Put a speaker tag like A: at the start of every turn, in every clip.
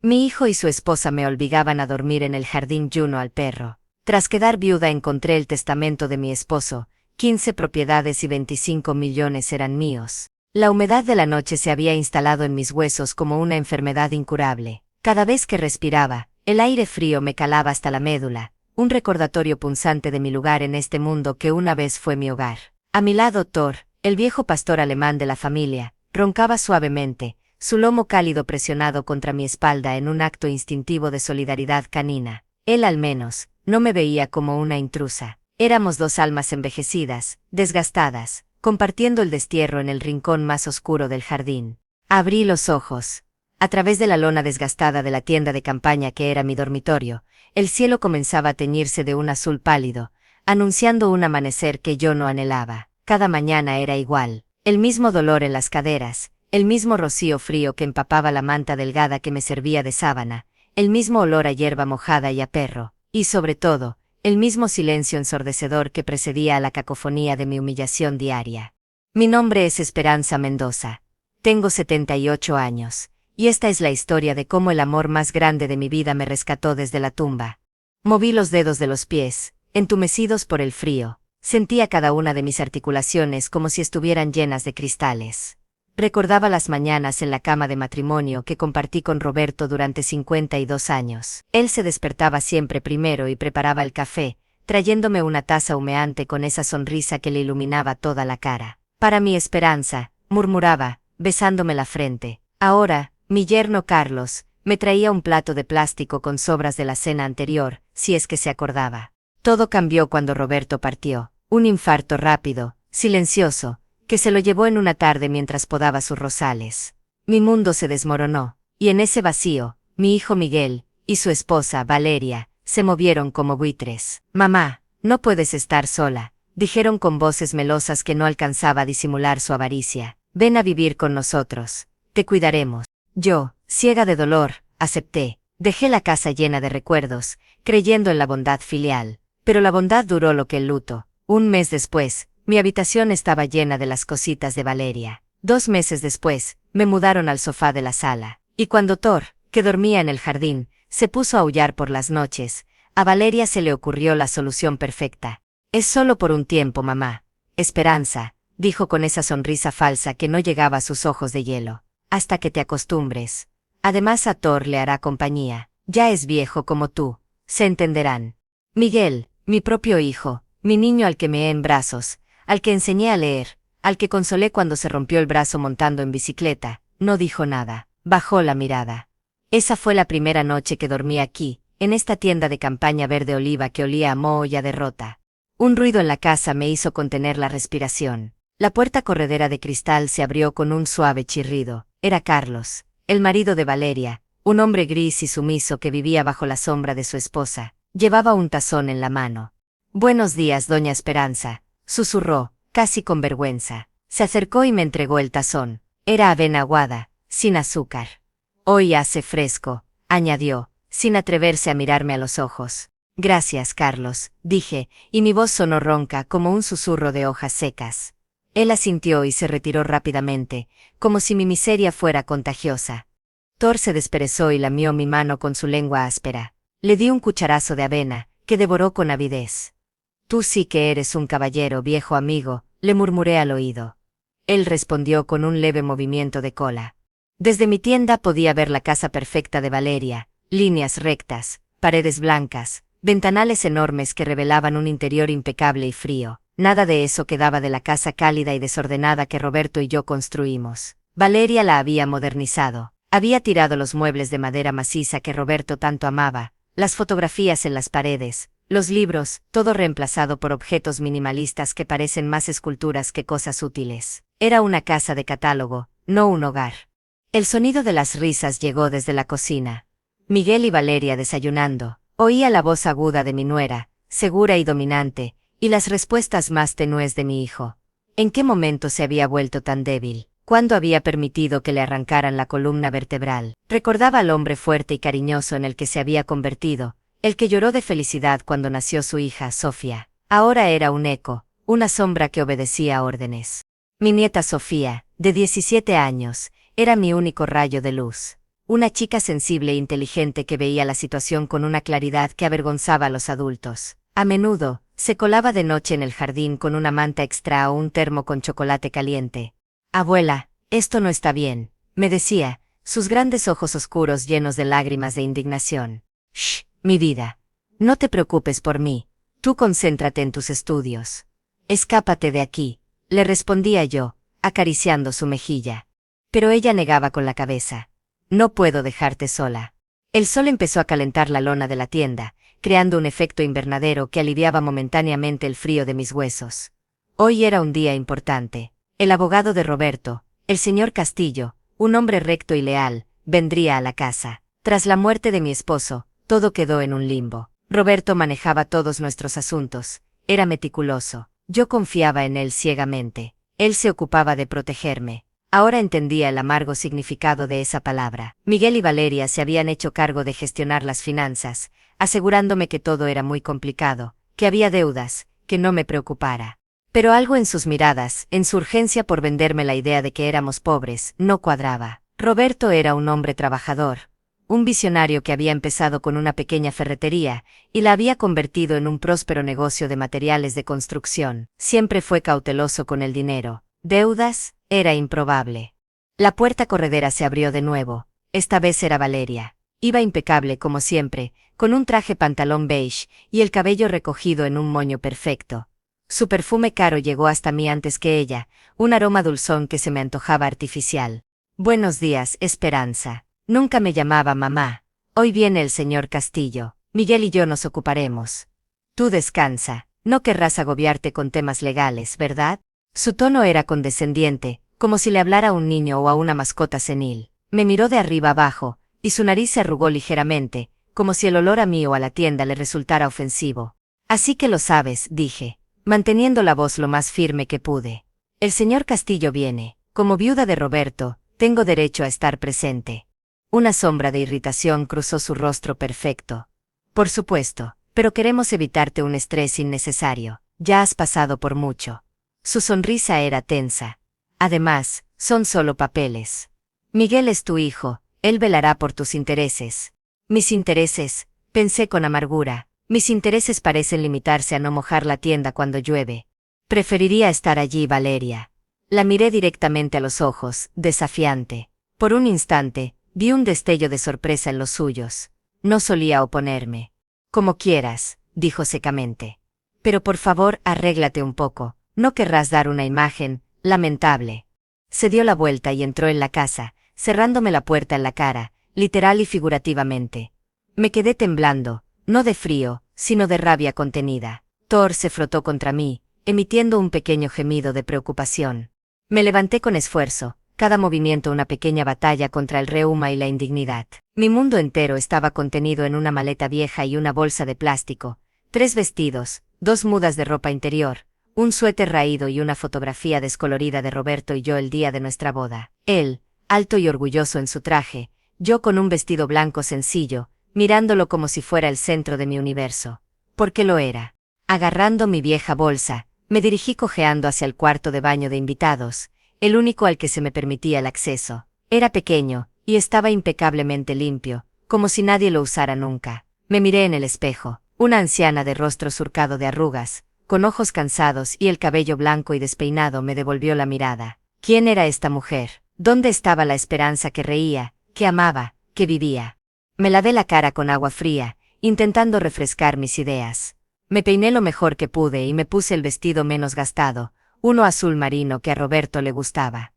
A: Mi hijo y su esposa me obligaban a dormir en el jardín Juno al perro. Tras quedar viuda encontré el testamento de mi esposo, 15 propiedades y 25 millones eran míos. La humedad de la noche se había instalado en mis huesos como una enfermedad incurable. Cada vez que respiraba, el aire frío me calaba hasta la médula, un recordatorio punzante de mi lugar en este mundo que una vez fue mi hogar. A mi lado Thor, el viejo pastor alemán de la familia, roncaba suavemente, su lomo cálido presionado contra mi espalda en un acto instintivo de solidaridad canina. Él al menos no me veía como una intrusa. Éramos dos almas envejecidas, desgastadas, compartiendo el destierro en el rincón más oscuro del jardín. Abrí los ojos. A través de la lona desgastada de la tienda de campaña que era mi dormitorio, el cielo comenzaba a teñirse de un azul pálido, anunciando un amanecer que yo no anhelaba. Cada mañana era igual, el mismo dolor en las caderas, el mismo rocío frío que empapaba la manta delgada que me servía de sábana, el mismo olor a hierba mojada y a perro, y sobre todo, el mismo silencio ensordecedor que precedía a la cacofonía de mi humillación diaria. Mi nombre es Esperanza Mendoza. Tengo 78 años, y esta es la historia de cómo el amor más grande de mi vida me rescató desde la tumba. Moví los dedos de los pies, entumecidos por el frío. Sentía cada una de mis articulaciones como si estuvieran llenas de cristales. Recordaba las mañanas en la cama de matrimonio que compartí con Roberto durante 52 años. Él se despertaba siempre primero y preparaba el café, trayéndome una taza humeante con esa sonrisa que le iluminaba toda la cara. Para mi Esperanza, murmuraba, besándome la frente. Ahora, mi yerno Carlos, me traía un plato de plástico con sobras de la cena anterior, si es que se acordaba. Todo cambió cuando Roberto partió. Un infarto rápido, silencioso, que se lo llevó en una tarde mientras podaba sus rosales. Mi mundo se desmoronó, y en ese vacío, mi hijo Miguel, y su esposa, Valeria, se movieron como buitres. Mamá, no puedes estar sola, dijeron con voces melosas que no alcanzaba a disimular su avaricia. Ven a vivir con nosotros, te cuidaremos. Yo, ciega de dolor, acepté. Dejé la casa llena de recuerdos, creyendo en la bondad filial. Pero la bondad duró lo que el luto. Un mes después, mi habitación estaba llena de las cositas de Valeria. 2 meses después, me mudaron al sofá de la sala. Y cuando Thor, que dormía en el jardín, se puso a aullar por las noches, a Valeria se le ocurrió la solución perfecta. Es solo por un tiempo, mamá. Esperanza, dijo con esa sonrisa falsa que no llegaba a sus ojos de hielo. Hasta que te acostumbres. Además a Thor le hará compañía. Ya es viejo como tú. Se entenderán. Miguel, mi propio hijo, mi niño al que meé en brazos, al que enseñé a leer, al que consolé cuando se rompió el brazo montando en bicicleta, no dijo nada, bajó la mirada. Esa fue la primera noche que dormí aquí, en esta tienda de campaña verde oliva que olía a moho y a derrota. Un ruido en la casa me hizo contener la respiración. La puerta corredera de cristal se abrió con un suave chirrido. Era Carlos, el marido de Valeria, un hombre gris y sumiso que vivía bajo la sombra de su esposa. Llevaba un tazón en la mano. Buenos días, doña Esperanza, susurró, casi con vergüenza. Se acercó y me entregó el tazón. Era avena aguada, sin azúcar. Hoy hace fresco, añadió, sin atreverse a mirarme a los ojos. Gracias, Carlos, dije, y mi voz sonó ronca como un susurro de hojas secas. Él asintió y se retiró rápidamente, como si mi miseria fuera contagiosa. Thor se desperezó y lamió mi mano con su lengua áspera. Le di un cucharazo de avena, que devoró con avidez. Tú sí que eres un caballero, viejo amigo, le murmuré al oído. Él respondió con un leve movimiento de cola. Desde mi tienda podía ver la casa perfecta de Valeria, líneas rectas, paredes blancas, ventanales enormes que revelaban un interior impecable y frío. Nada de eso quedaba de la casa cálida y desordenada que Roberto y yo construimos. Valeria la había modernizado. Había tirado los muebles de madera maciza que Roberto tanto amaba, las fotografías en las paredes, los libros, todo reemplazado por objetos minimalistas que parecen más esculturas que cosas útiles. Era una casa de catálogo, no un hogar. El sonido de las risas llegó desde la cocina. Miguel y Valeria desayunando. Oía la voz aguda de mi nuera, segura y dominante, y las respuestas más tenues de mi hijo. ¿En qué momento se había vuelto tan débil? ¿Cuándo había permitido que le arrancaran la columna vertebral? Recordaba al hombre fuerte y cariñoso en el que se había convertido, el que lloró de felicidad cuando nació su hija, Sofía. Ahora era un eco, una sombra que obedecía órdenes. Mi nieta Sofía, de 17 años, era mi único rayo de luz. una chica sensible e inteligente que veía la situación con una claridad que avergonzaba a los adultos. A menudo, se colaba de noche en el jardín con una manta extra o un termo con chocolate caliente. Abuela, esto no está bien, me decía, sus grandes ojos oscuros llenos de lágrimas de indignación. Shh, mi vida. No te preocupes por mí, tú concéntrate en tus estudios. Escápate de aquí, le respondía yo, acariciando su mejilla. Pero ella negaba con la cabeza. No puedo dejarte sola. El sol empezó a calentar la lona de la tienda, creando un efecto invernadero que aliviaba momentáneamente el frío de mis huesos. Hoy era un día importante. El abogado de Roberto, el señor Castillo, un hombre recto y leal, vendría a la casa. Tras la muerte de mi esposo, todo quedó en un limbo. Roberto manejaba todos nuestros asuntos, era meticuloso. Yo confiaba en él ciegamente. Él se ocupaba de protegerme. Ahora entendía el amargo significado de esa palabra. Miguel y Valeria se habían hecho cargo de gestionar las finanzas, asegurándome que todo era muy complicado, que había deudas, que no me preocupara. Pero algo en sus miradas, en su urgencia por venderme la idea de que éramos pobres, no cuadraba. Roberto era un hombre trabajador, un visionario que había empezado con una pequeña ferretería y la había convertido en un próspero negocio de materiales de construcción. Siempre fue cauteloso con el dinero. Deudas, era improbable. La puerta corredera se abrió de nuevo. Esta vez era Valeria. Iba impecable como siempre, con un traje pantalón beige y el cabello recogido en un moño perfecto. Su perfume caro llegó hasta mí antes que ella, un aroma dulzón que se me antojaba artificial. Buenos días, Esperanza. Nunca me llamaba mamá. Hoy viene el señor Castillo. Miguel y yo nos ocuparemos. Tú descansa, no querrás agobiarte con temas legales, ¿verdad? Su tono era condescendiente, como si le hablara a un niño o a una mascota senil. Me miró de arriba abajo, y su nariz se arrugó ligeramente, como si el olor a mí o a la tienda le resultara ofensivo. Así que lo sabes, dije, manteniendo la voz lo más firme que pude. El señor Castillo viene. Como viuda de Roberto, tengo derecho a estar presente. Una sombra de irritación cruzó su rostro perfecto. Por supuesto, pero queremos evitarte un estrés innecesario. Ya has pasado por mucho. Su sonrisa era tensa. Además, son solo papeles. Miguel es tu hijo, él velará por tus intereses. Mis intereses, pensé con amargura, mis intereses parecen limitarse a no mojar la tienda cuando llueve. Preferiría estar allí, Valeria. La miré directamente a los ojos, desafiante. Por un instante, vi un destello de sorpresa en los suyos. No solía oponerme. Como quieras, dijo secamente. Pero por favor, arréglate un poco. No querrás dar una imagen lamentable. Se dio la vuelta y entró en la casa, cerrándome la puerta en la cara, literal y figurativamente. Me quedé temblando, no de frío, sino de rabia contenida. Thor se frotó contra mí, emitiendo un pequeño gemido de preocupación. Me levanté con esfuerzo, cada movimiento una pequeña batalla contra el reuma y la indignidad. Mi mundo entero estaba contenido en una maleta vieja y una bolsa de plástico, 3 vestidos, 2 mudas de ropa interior, un suéter raído y una fotografía descolorida de Roberto y yo el día de nuestra boda. Él, alto y orgulloso en su traje, yo con un vestido blanco sencillo, mirándolo como si fuera el centro de mi universo. Porque lo era. Agarrando mi vieja bolsa, me dirigí cojeando hacia el cuarto de baño de invitados, el único al que se me permitía el acceso. Era pequeño, y estaba impecablemente limpio, como si nadie lo usara nunca. Me miré en el espejo, una anciana de rostro surcado de arrugas, con ojos cansados y el cabello blanco y despeinado me devolvió la mirada. ¿Quién era esta mujer? ¿Dónde estaba la esperanza que reía, que amaba, que vivía? Me lavé la cara con agua fría, intentando refrescar mis ideas. Me peiné lo mejor que pude y me puse el vestido menos gastado, uno azul marino que a Roberto le gustaba.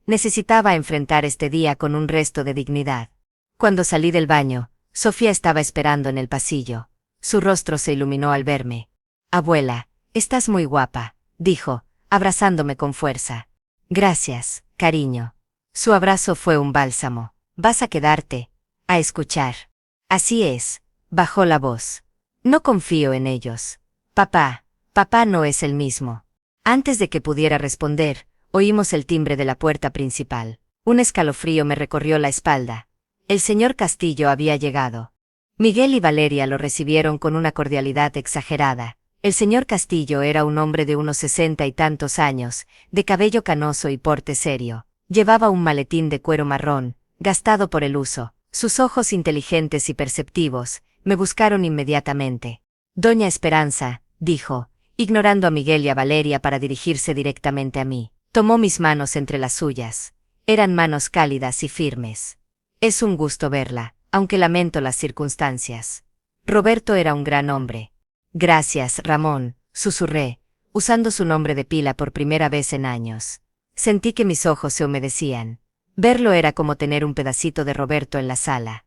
A: Necesitaba enfrentar este día con un resto de dignidad. Cuando salí del baño, Sofía estaba esperando en el pasillo. Su rostro se iluminó al verme. Abuela, estás muy guapa, dijo, abrazándome con fuerza. Gracias, cariño. Su abrazo fue un bálsamo. ¿Vas a quedarte a escuchar? Así es, bajó la voz. No confío en ellos. Papá no es el mismo. Antes de que pudiera responder, oímos el timbre de la puerta principal. Un escalofrío me recorrió la espalda. El señor Castillo había llegado. Miguel y Valeria lo recibieron con una cordialidad exagerada. El señor Castillo era un hombre de unos 60 y tantos años, de cabello canoso y porte serio. Llevaba un maletín de cuero marrón, gastado por el uso. Sus ojos inteligentes y perceptivos me buscaron inmediatamente. Doña Esperanza, dijo, ignorando a Miguel y a Valeria para dirigirse directamente a mí. Tomó mis manos entre las suyas. Eran manos cálidas y firmes. Es un gusto verla, aunque lamento las circunstancias. Roberto era un gran hombre. Gracias, Ramón, susurré, usando su nombre de pila por primera vez en años. Sentí que mis ojos se humedecían. Verlo era como tener un pedacito de Roberto en la sala.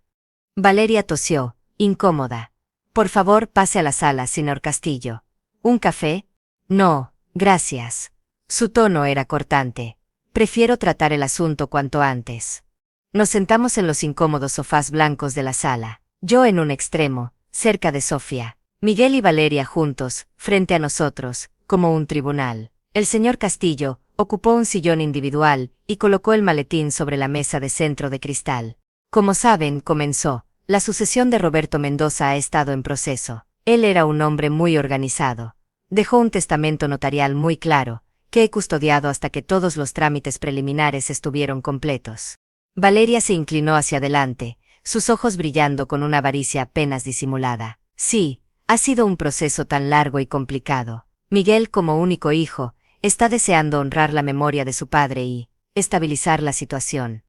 A: Valeria tosió, incómoda. Por favor, pase a la sala, señor Castillo. ¿Un café? No, gracias. Su tono era cortante. Prefiero tratar el asunto cuanto antes. Nos sentamos en los incómodos sofás blancos de la sala. Yo en un extremo, cerca de Sofía. Miguel y Valeria juntos, frente a nosotros, como un tribunal. El señor Castillo ocupó un sillón individual y colocó el maletín sobre la mesa de centro de cristal. Como saben, comenzó, la sucesión de Roberto Mendoza ha estado en proceso. Él era un hombre muy organizado. Dejó un testamento notarial muy claro, que he custodiado hasta que todos los trámites preliminares estuvieron completos. Valeria se inclinó hacia adelante, sus ojos brillando con una avaricia apenas disimulada. Sí, ha sido un proceso tan largo y complicado. Miguel, como único hijo, está deseando honrar la memoria de su padre y estabilizar la situación.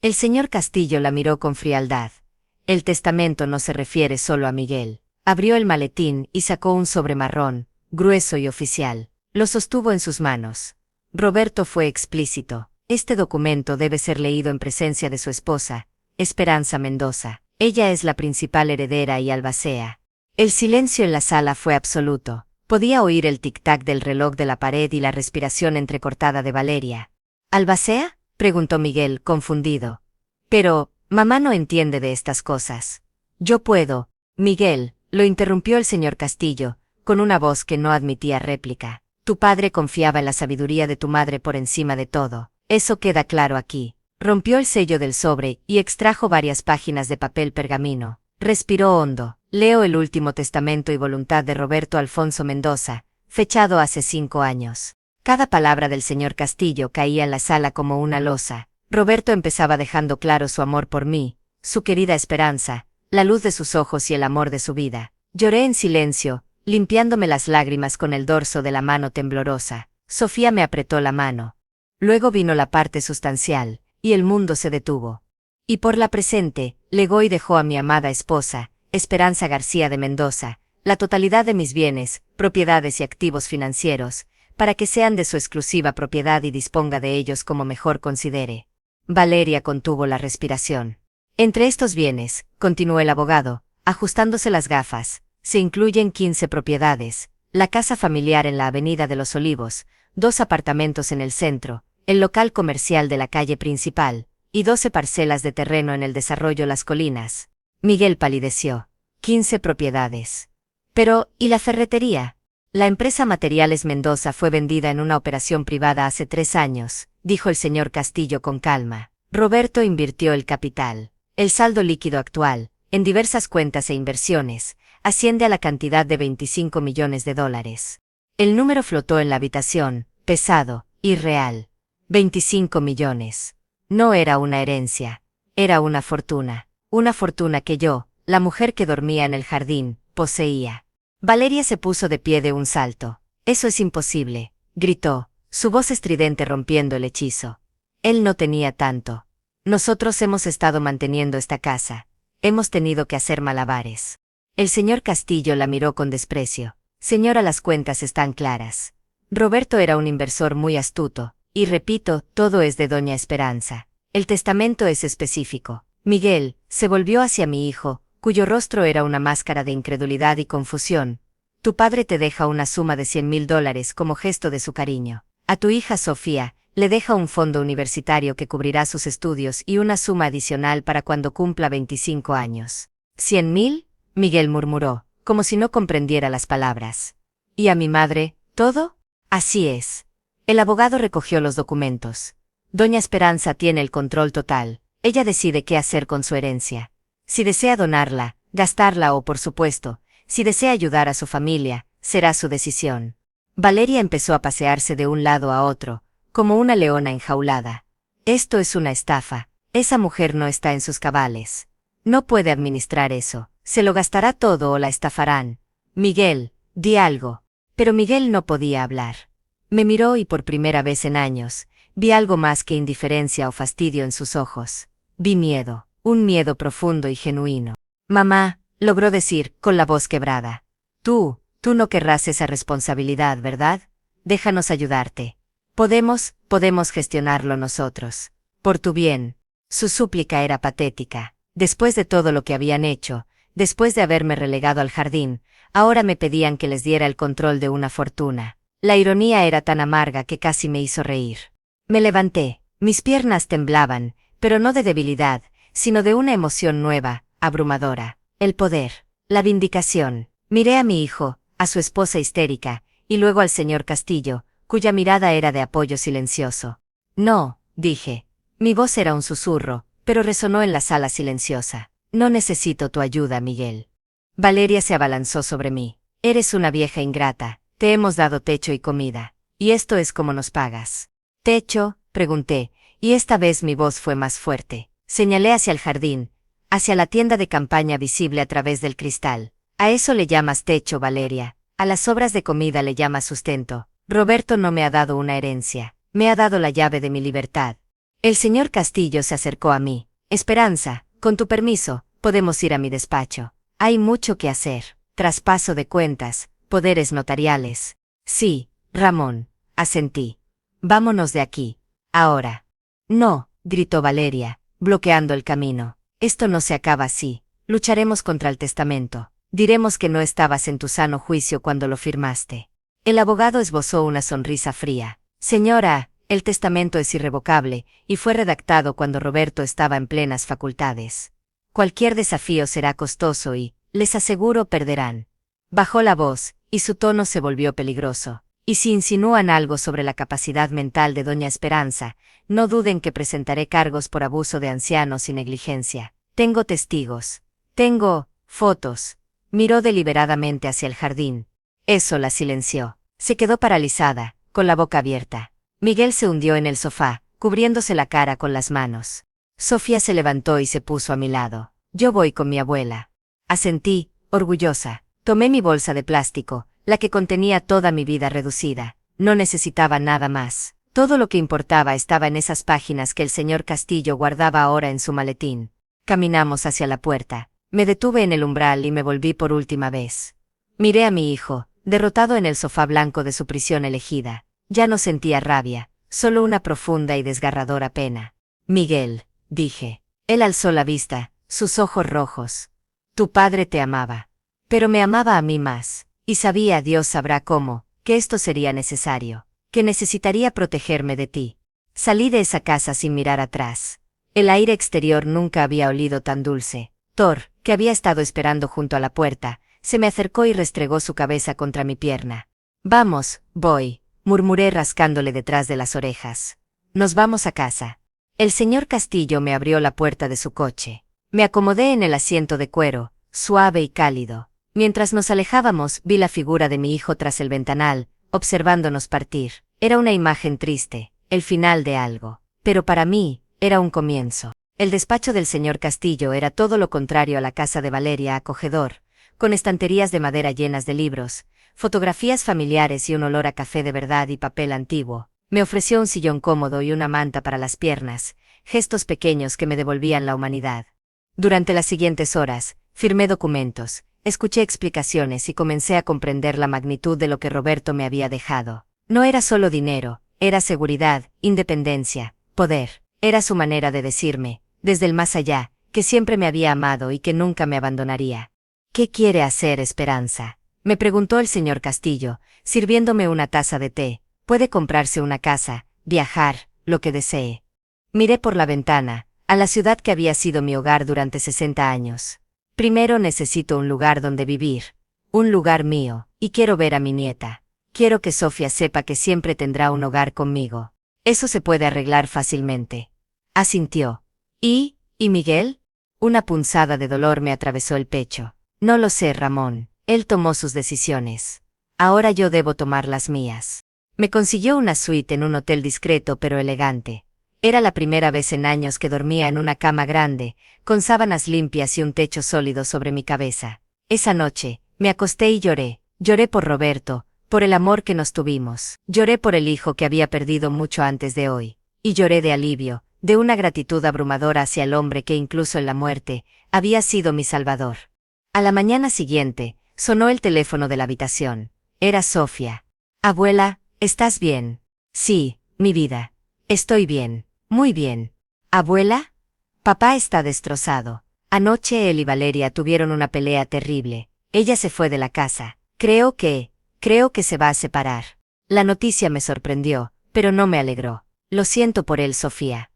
A: El señor Castillo la miró con frialdad. El testamento no se refiere solo a Miguel. Abrió el maletín y sacó un sobre marrón, grueso y oficial. Lo sostuvo en sus manos. Roberto fue explícito. Este documento debe ser leído en presencia de su esposa, Esperanza Mendoza. Ella es la principal heredera y albacea. El silencio en la sala fue absoluto. Podía oír el tic-tac del reloj de la pared y la respiración entrecortada de Valeria. ¿Albacea?, preguntó Miguel, confundido. Pero, mamá no entiende de estas cosas. Yo puedo. Miguel, lo interrumpió el señor Castillo, con una voz que no admitía réplica. Tu padre confiaba en la sabiduría de tu madre por encima de todo. Eso queda claro aquí. Rompió el sello del sobre y extrajo varias páginas de papel pergamino. Respiró hondo. Leo el último testamento y voluntad de Roberto Alfonso Mendoza, fechado hace 5 años. Cada palabra del señor Castillo caía en la sala como una losa. Roberto empezaba dejando claro su amor por mí, su querida Esperanza, la luz de sus ojos y el amor de su vida. Lloré en silencio, limpiándome las lágrimas con el dorso de la mano temblorosa. Sofía me apretó la mano. Luego vino la parte sustancial, y el mundo se detuvo. Y por la presente, legó y dejó a mi amada esposa, Esperanza García de Mendoza, la totalidad de mis bienes, propiedades y activos financieros, para que sean de su exclusiva propiedad y disponga de ellos como mejor considere. Valeria contuvo la respiración. Entre estos bienes, continuó el abogado, ajustándose las gafas, se incluyen 15 propiedades, la casa familiar en la Avenida de los Olivos, 2 apartamentos en el centro, el local comercial de la calle principal, y 12 parcelas de terreno en el desarrollo Las Colinas. Miguel palideció. 15 propiedades. Pero, ¿y la ferretería? La empresa Materiales Mendoza fue vendida en una operación privada hace 3 años, dijo el señor Castillo con calma. Roberto invirtió el capital. El saldo líquido actual, en diversas cuentas e inversiones, asciende a la cantidad de $25 millones. El número flotó en la habitación, pesado, irreal. 25 millones. No era una herencia, era una fortuna que yo, la mujer que dormía en el jardín, poseía. Valeria se puso de pie de un salto. Eso es imposible, gritó, su voz estridente rompiendo el hechizo. Él no tenía tanto. Nosotros hemos estado manteniendo esta casa. Hemos tenido que hacer malabares. El señor Castillo la miró con desprecio. Señora, las cuentas están claras. Roberto era un inversor muy astuto, y repito, todo es de doña Esperanza. El testamento es específico. Miguel se volvió hacia mi hijo, cuyo rostro era una máscara de incredulidad y confusión. Tu padre te deja una suma de $100,000 como gesto de su cariño. A tu hija Sofía le deja un fondo universitario que cubrirá sus estudios y una suma adicional para cuando cumpla 25 años. ¿100,000? Miguel murmuró, como si no comprendiera las palabras. ¿Y a mi madre, todo? Así es. El abogado recogió los documentos. Doña Esperanza tiene el control total. Ella decide qué hacer con su herencia. Si desea donarla, gastarla o, por supuesto, si desea ayudar a su familia, será su decisión. Valeria empezó a pasearse de un lado a otro, como una leona enjaulada. Esto es una estafa. Esa mujer no está en sus cabales. No puede administrar eso. Se lo gastará todo o la estafarán. Miguel, di algo. Pero Miguel no podía hablar. Me miró y por primera vez en años, vi algo más que indiferencia o fastidio en sus ojos. Vi miedo, un miedo profundo y genuino. Mamá, logró decir, con la voz quebrada. Tú no querrás esa responsabilidad, ¿verdad? Déjanos ayudarte. Podemos gestionarlo nosotros. Por tu bien. Su súplica era patética. Después de todo lo que habían hecho, después de haberme relegado al jardín, ahora me pedían que les diera el control de una fortuna. La ironía era tan amarga que casi me hizo reír. Me levanté, mis piernas temblaban, pero no de debilidad, sino de una emoción nueva, abrumadora. El poder, la vindicación. Miré a mi hijo, a su esposa histérica, y luego al señor Castillo, cuya mirada era de apoyo silencioso. No, dije. Mi voz era un susurro, pero resonó en la sala silenciosa. No necesito tu ayuda, Miguel. Valeria se abalanzó sobre mí. Eres una vieja ingrata, te hemos dado techo y comida. Y esto es como nos pagas. ¿Techo? Pregunté, y esta vez mi voz fue más fuerte. Señalé hacia el jardín, hacia la tienda de campaña visible a través del cristal. A eso le llamas techo, Valeria. A las obras de comida le llamas sustento. Roberto no me ha dado una herencia, me ha dado la llave de mi libertad. El señor Castillo se acercó a mí. Esperanza, con tu permiso, podemos ir a mi despacho. Hay mucho que hacer. Traspaso de cuentas, poderes notariales. Sí, Ramón, asentí. Vámonos de aquí. Ahora. No, gritó Valeria, bloqueando el camino. Esto no se acaba así. Lucharemos contra el testamento. Diremos que no estabas en tu sano juicio cuando lo firmaste. El abogado esbozó una sonrisa fría. Señora, el testamento es irrevocable, y fue redactado cuando Roberto estaba en plenas facultades. Cualquier desafío será costoso y, les aseguro, perderán. Bajó la voz, y su tono se volvió peligroso. Y si insinúan algo sobre la capacidad mental de doña Esperanza, no duden que presentaré cargos por abuso de ancianos y negligencia. Tengo testigos. Tengo fotos. Miró deliberadamente hacia el jardín. Eso la silenció. Se quedó paralizada, con la boca abierta. Miguel se hundió en el sofá, cubriéndose la cara con las manos. Sofía se levantó y se puso a mi lado. Yo voy con mi abuela. Asentí, orgullosa. Tomé mi bolsa de plástico, la que contenía toda mi vida reducida. No necesitaba nada más. Todo lo que importaba estaba en esas páginas que el señor Castillo guardaba ahora en su maletín. Caminamos hacia la puerta. Me detuve en el umbral y me volví por última vez. Miré a mi hijo, derrotado en el sofá blanco de su prisión elegida. Ya no sentía rabia, solo una profunda y desgarradora pena. Miguel, dije. Él alzó la vista, sus ojos rojos. Tu padre te amaba. Pero me amaba a mí más, y sabía, Dios sabrá cómo, que esto sería necesario, que necesitaría protegerme de ti. Salí de esa casa sin mirar atrás. El aire exterior nunca había olido tan dulce. Thor, que había estado esperando junto a la puerta, se me acercó y restregó su cabeza contra mi pierna. Vamos, voy, murmuré rascándole detrás de las orejas. Nos vamos a casa. El señor Castillo me abrió la puerta de su coche. Me acomodé en el asiento de cuero, suave y cálido. Mientras nos alejábamos, vi la figura de mi hijo tras el ventanal, observándonos partir. Era una imagen triste, el final de algo. Pero para mí, era un comienzo. El despacho del señor Castillo era todo lo contrario a la casa de Valeria, acogedor, con estanterías de madera llenas de libros, fotografías familiares y un olor a café de verdad y papel antiguo. Me ofreció un sillón cómodo y una manta para las piernas, gestos pequeños que me devolvían la humanidad. Durante las siguientes horas, firmé documentos, escuché explicaciones y comencé a comprender la magnitud de lo que Roberto me había dejado. No era solo dinero, era seguridad, independencia, poder. Era su manera de decirme, desde el más allá, que siempre me había amado y que nunca me abandonaría. ¿Qué quiere hacer, Esperanza?, me preguntó el señor Castillo, sirviéndome una taza de té. Puede comprarse una casa, viajar, lo que desee. Miré por la ventana, a la ciudad que había sido mi hogar durante 60 años. Primero necesito un lugar donde vivir. Un lugar mío, y quiero ver a mi nieta. Quiero que Sofía sepa que siempre tendrá un hogar conmigo. Eso se puede arreglar fácilmente. Asintió. ¿Y Miguel? Una punzada de dolor me atravesó el pecho. No lo sé, Ramón. Él tomó sus decisiones. Ahora yo debo tomar las mías. Me consiguió una suite en un hotel discreto pero elegante. Era la primera vez en años que dormía en una cama grande, con sábanas limpias y un techo sólido sobre mi cabeza. Esa noche, me acosté y lloré. Lloré por Roberto, por el amor que nos tuvimos. Lloré por el hijo que había perdido mucho antes de hoy. Y lloré de alivio, de una gratitud abrumadora hacia el hombre que incluso en la muerte, había sido mi salvador. A la mañana siguiente, sonó el teléfono de la habitación. Era Sofía. Abuela, ¿estás bien? Sí, mi vida. Estoy bien, muy bien. ¿Abuela? Papá está destrozado. Anoche él y Valeria tuvieron una pelea terrible. Ella se fue de la casa. Creo que se va a separar. La noticia me sorprendió, pero no me alegró. Lo siento por él, Sofía.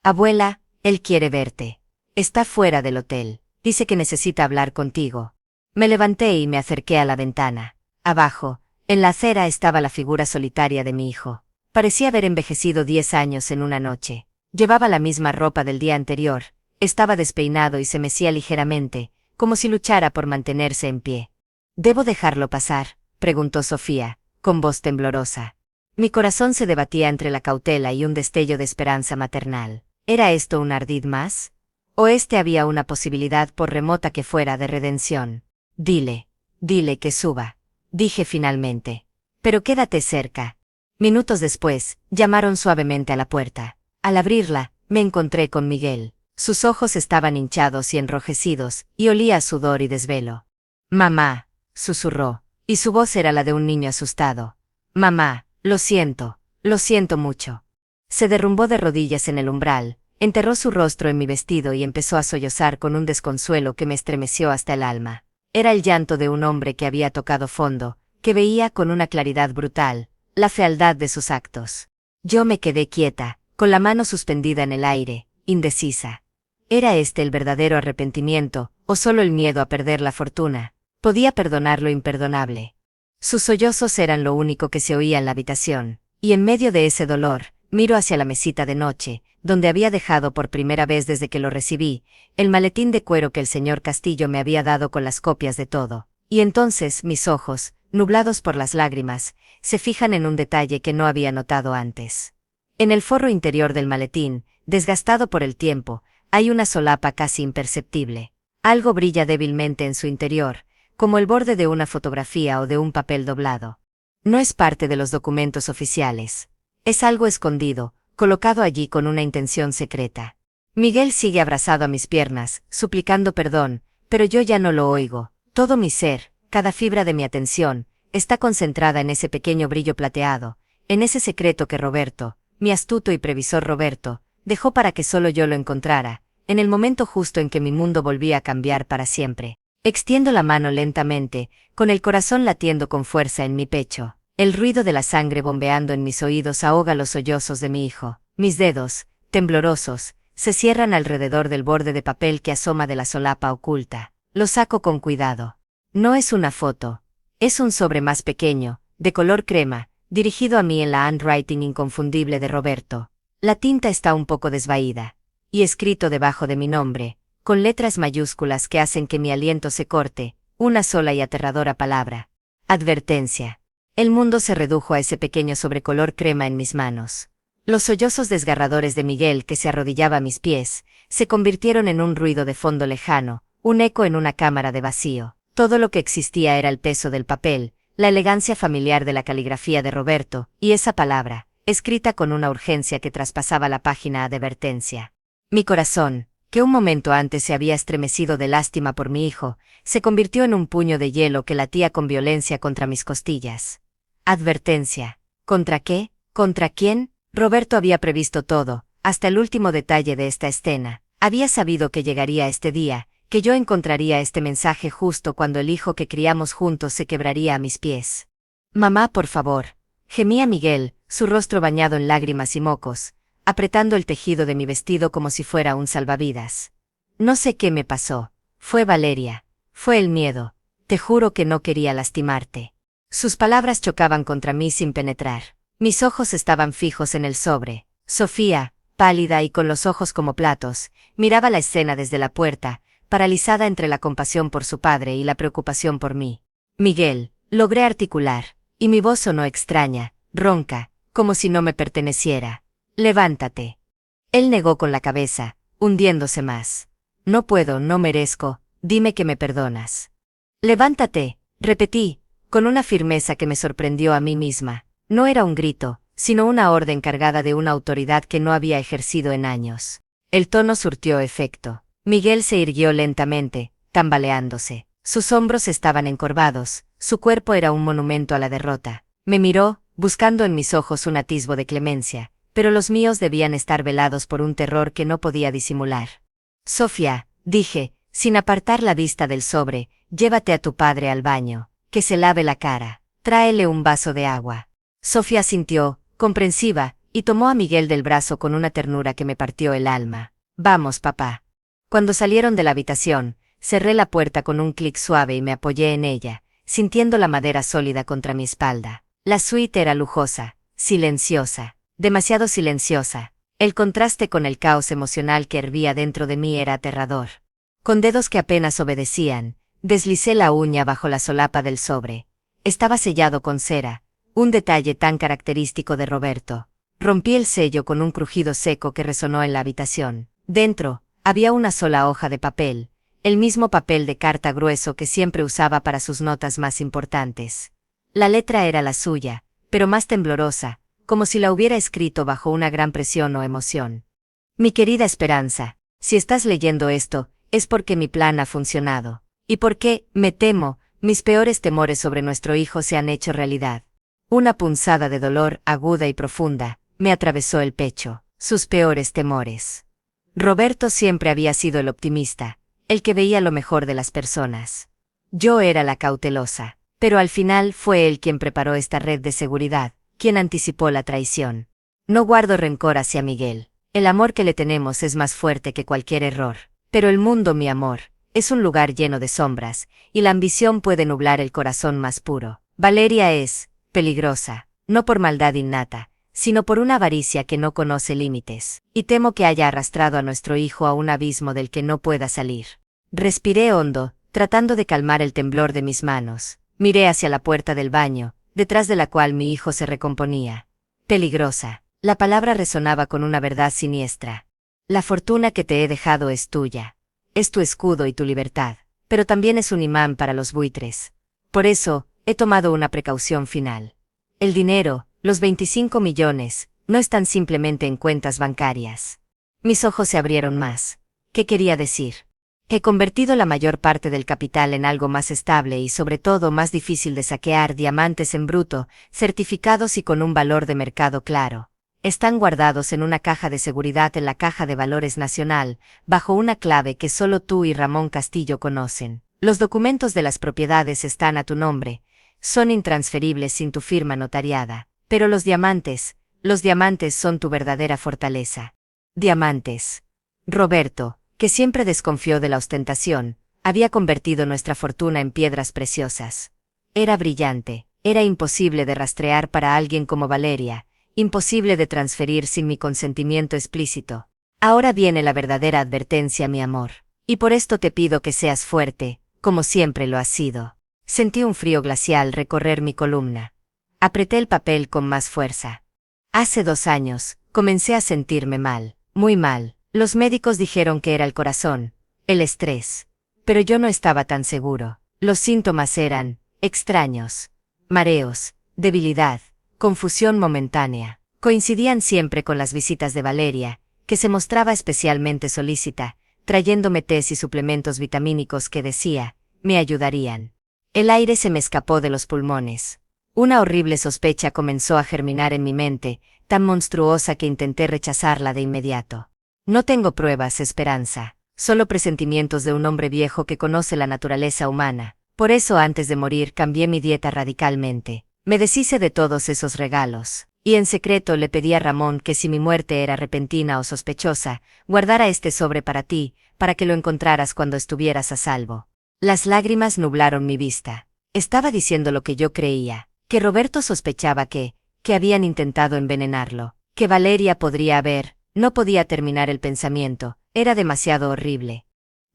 A: Abuela, él quiere verte. Está fuera del hotel. Dice que necesita hablar contigo. Me levanté y me acerqué a la ventana. Abajo, en la acera estaba la figura solitaria de mi hijo. Parecía haber envejecido 10 años en una noche. Llevaba la misma ropa del día anterior. Estaba despeinado y se mecía ligeramente, como si luchara por mantenerse en pie. ¿Debo dejarlo pasar?, preguntó Sofía, con voz temblorosa. Mi corazón se debatía entre la cautela y un destello de esperanza maternal. ¿Era esto un ardid más? ¿O había una posibilidad, por remota que fuera, de redención? Dile que suba, dije finalmente. Pero quédate cerca. Minutos después, llamaron suavemente a la puerta. Al abrirla, me encontré con Miguel. Sus ojos estaban hinchados y enrojecidos, y olía a sudor y desvelo. Mamá, susurró, y su voz era la de un niño asustado. Mamá, lo siento mucho. Se derrumbó de rodillas en el umbral, enterró su rostro en mi vestido y empezó a sollozar con un desconsuelo que me estremeció hasta el alma. Era el llanto de un hombre que había tocado fondo, que veía con una claridad brutal la fealdad de sus actos. Yo me quedé quieta, con la mano suspendida en el aire, indecisa. ¿Era este el verdadero arrepentimiento, o solo el miedo a perder la fortuna? Podía perdonar lo imperdonable. Sus sollozos eran lo único que se oía en la habitación, y en medio de ese dolor, miro hacia la mesita de noche, donde había dejado por primera vez desde que lo recibí, el maletín de cuero que el señor Castillo me había dado con las copias de todo. Y entonces mis ojos, nublados por las lágrimas, se fijan en un detalle que no había notado antes. En el forro interior del maletín, desgastado por el tiempo, hay una solapa casi imperceptible. Algo brilla débilmente en su interior, como el borde de una fotografía o de un papel doblado. No es parte de los documentos oficiales. Es algo escondido, colocado allí con una intención secreta. Miguel sigue abrazado a mis piernas, suplicando perdón, pero yo ya no lo oigo. Todo mi ser, cada fibra de mi atención, está concentrada en ese pequeño brillo plateado, en ese secreto que Roberto, mi astuto y previsor Roberto, dejó para que solo yo lo encontrara, en el momento justo en que mi mundo volvía a cambiar para siempre. Extiendo la mano lentamente, con el corazón latiendo con fuerza en mi pecho. El ruido de la sangre bombeando en mis oídos ahoga los sollozos de mi hijo. Mis dedos, temblorosos, se cierran alrededor del borde de papel que asoma de la solapa oculta. Lo saco con cuidado. No es una foto. Es un sobre más pequeño, de color crema, dirigido a mí en la handwriting inconfundible de Roberto. La tinta está un poco desvaída. Y escrito debajo de mi nombre, con letras mayúsculas que hacen que mi aliento se corte, una sola y aterradora palabra. Advertencia. El mundo se redujo a ese pequeño sobrecolor crema en mis manos. Los sollozos desgarradores de Miguel, que se arrodillaba a mis pies, se convirtieron en un ruido de fondo lejano, un eco en una cámara de vacío. Todo lo que existía era el peso del papel, la elegancia familiar de la caligrafía de Roberto, y esa palabra, escrita con una urgencia que traspasaba la página. Advertencia. Mi corazón, que un momento antes se había estremecido de lástima por mi hijo, se convirtió en un puño de hielo que latía con violencia contra mis costillas. Advertencia. ¿Contra qué? ¿Contra quién? Roberto había previsto todo, hasta el último detalle de esta escena. Había sabido que llegaría este día, que yo encontraría este mensaje justo cuando el hijo que criamos juntos se quebraría a mis pies. Mamá, por favor. Gemía Miguel, su rostro bañado en lágrimas y mocos, apretando el tejido de mi vestido como si fuera un salvavidas. No sé qué me pasó. Fue Valeria. Fue el miedo. Te juro que no quería lastimarte. Sus palabras chocaban contra mí sin penetrar. Mis ojos estaban fijos en el sobre. Sofía, pálida y con los ojos como platos, miraba la escena desde la puerta, paralizada entre la compasión por su padre y la preocupación por mí. Miguel, logré articular, y mi voz sonó extraña, ronca, como si no me perteneciera. Levántate. Él negó con la cabeza, hundiéndose más. No puedo, no merezco, dime que me perdonas. Levántate, repetí, con una firmeza que me sorprendió a mí misma. No era un grito, sino una orden cargada de una autoridad que no había ejercido en años. El tono surtió efecto. Miguel se irguió lentamente, tambaleándose. Sus hombros estaban encorvados, su cuerpo era un monumento a la derrota. Me miró, buscando en mis ojos un atisbo de clemencia, pero los míos debían estar velados por un terror que no podía disimular. Sofía, dije, sin apartar la vista del sobre, llévate a tu padre al baño, que se lave la cara, tráele un vaso de agua. Sofía sintió, comprensiva, y tomó a Miguel del brazo con una ternura que me partió el alma. Vamos, papá. Cuando salieron de la habitación, cerré la puerta con un clic suave y me apoyé en ella, sintiendo la madera sólida contra mi espalda. La suite era lujosa, silenciosa, demasiado silenciosa. El contraste con el caos emocional que hervía dentro de mí era aterrador. Con dedos que apenas obedecían, deslicé la uña bajo la solapa del sobre. Estaba sellado con cera, un detalle tan característico de Roberto. Rompí el sello con un crujido seco que resonó en la habitación. Dentro, había una sola hoja de papel, el mismo papel de carta grueso que siempre usaba para sus notas más importantes. La letra era la suya, pero más temblorosa, como si la hubiera escrito bajo una gran presión o emoción. Mi querida Esperanza, si estás leyendo esto, es porque mi plan ha funcionado, y porque, me temo, mis peores temores sobre nuestro hijo se han hecho realidad. Una punzada de dolor aguda y profunda me atravesó el pecho. Sus peores temores. Roberto siempre había sido el optimista, el que veía lo mejor de las personas. Yo era la cautelosa, pero al final fue él quien preparó esta red de seguridad, quien anticipó la traición. No guardo rencor hacia Miguel. El amor que le tenemos es más fuerte que cualquier error. Pero el mundo, mi amor, es un lugar lleno de sombras, y la ambición puede nublar el corazón más puro. Valeria es peligrosa, no por maldad innata, sino por una avaricia que no conoce límites, y temo que haya arrastrado a nuestro hijo a un abismo del que no pueda salir. Respiré hondo, tratando de calmar el temblor de mis manos. Miré hacia la puerta del baño, detrás de la cual mi hijo se recomponía. Peligrosa. La palabra resonaba con una verdad siniestra. La fortuna que te he dejado es tuya. Es tu escudo y tu libertad, pero también es un imán para los buitres. Por eso, he tomado una precaución final. El dinero, los 25 millones, no están simplemente en cuentas bancarias. Mis ojos se abrieron más. ¿Qué quería decir? He convertido la mayor parte del capital en algo más estable y sobre todo más difícil de saquear, diamantes en bruto, certificados y con un valor de mercado claro. Están guardados en una caja de seguridad en la Caja de Valores Nacional, bajo una clave que solo tú y Ramón Castillo conocen. Los documentos de las propiedades están a tu nombre, son intransferibles sin tu firma notariada, pero los diamantes son tu verdadera fortaleza. Diamantes. Roberto, que siempre desconfió de la ostentación, había convertido nuestra fortuna en piedras preciosas. Era brillante, era imposible de rastrear para alguien como Valeria, imposible de transferir sin mi consentimiento explícito. Ahora viene la verdadera advertencia, mi amor, y por esto te pido que seas fuerte, como siempre lo has sido. Sentí un frío glacial recorrer mi columna. Apreté el papel con más fuerza. Hace 2 años, comencé a sentirme mal, muy mal. Los médicos dijeron que era el corazón, el estrés. Pero yo no estaba tan seguro. Los síntomas eran extraños. Mareos, debilidad, confusión momentánea. Coincidían siempre con las visitas de Valeria, que se mostraba especialmente solícita, trayéndome tés y suplementos vitamínicos que decía, me ayudarían. El aire se me escapó de los pulmones. Una horrible sospecha comenzó a germinar en mi mente, tan monstruosa que intenté rechazarla de inmediato. No tengo pruebas, Esperanza, solo presentimientos de un hombre viejo que conoce la naturaleza humana. Por eso antes de morir cambié mi dieta radicalmente. Me deshice de todos esos regalos, y en secreto le pedí a Ramón que si mi muerte era repentina o sospechosa, guardara este sobre para ti, para que lo encontraras cuando estuvieras a salvo. Las lágrimas nublaron mi vista. Estaba diciendo lo que yo creía, que Roberto sospechaba que habían intentado envenenarlo, que Valeria podría haber. No podía terminar el pensamiento, era demasiado horrible.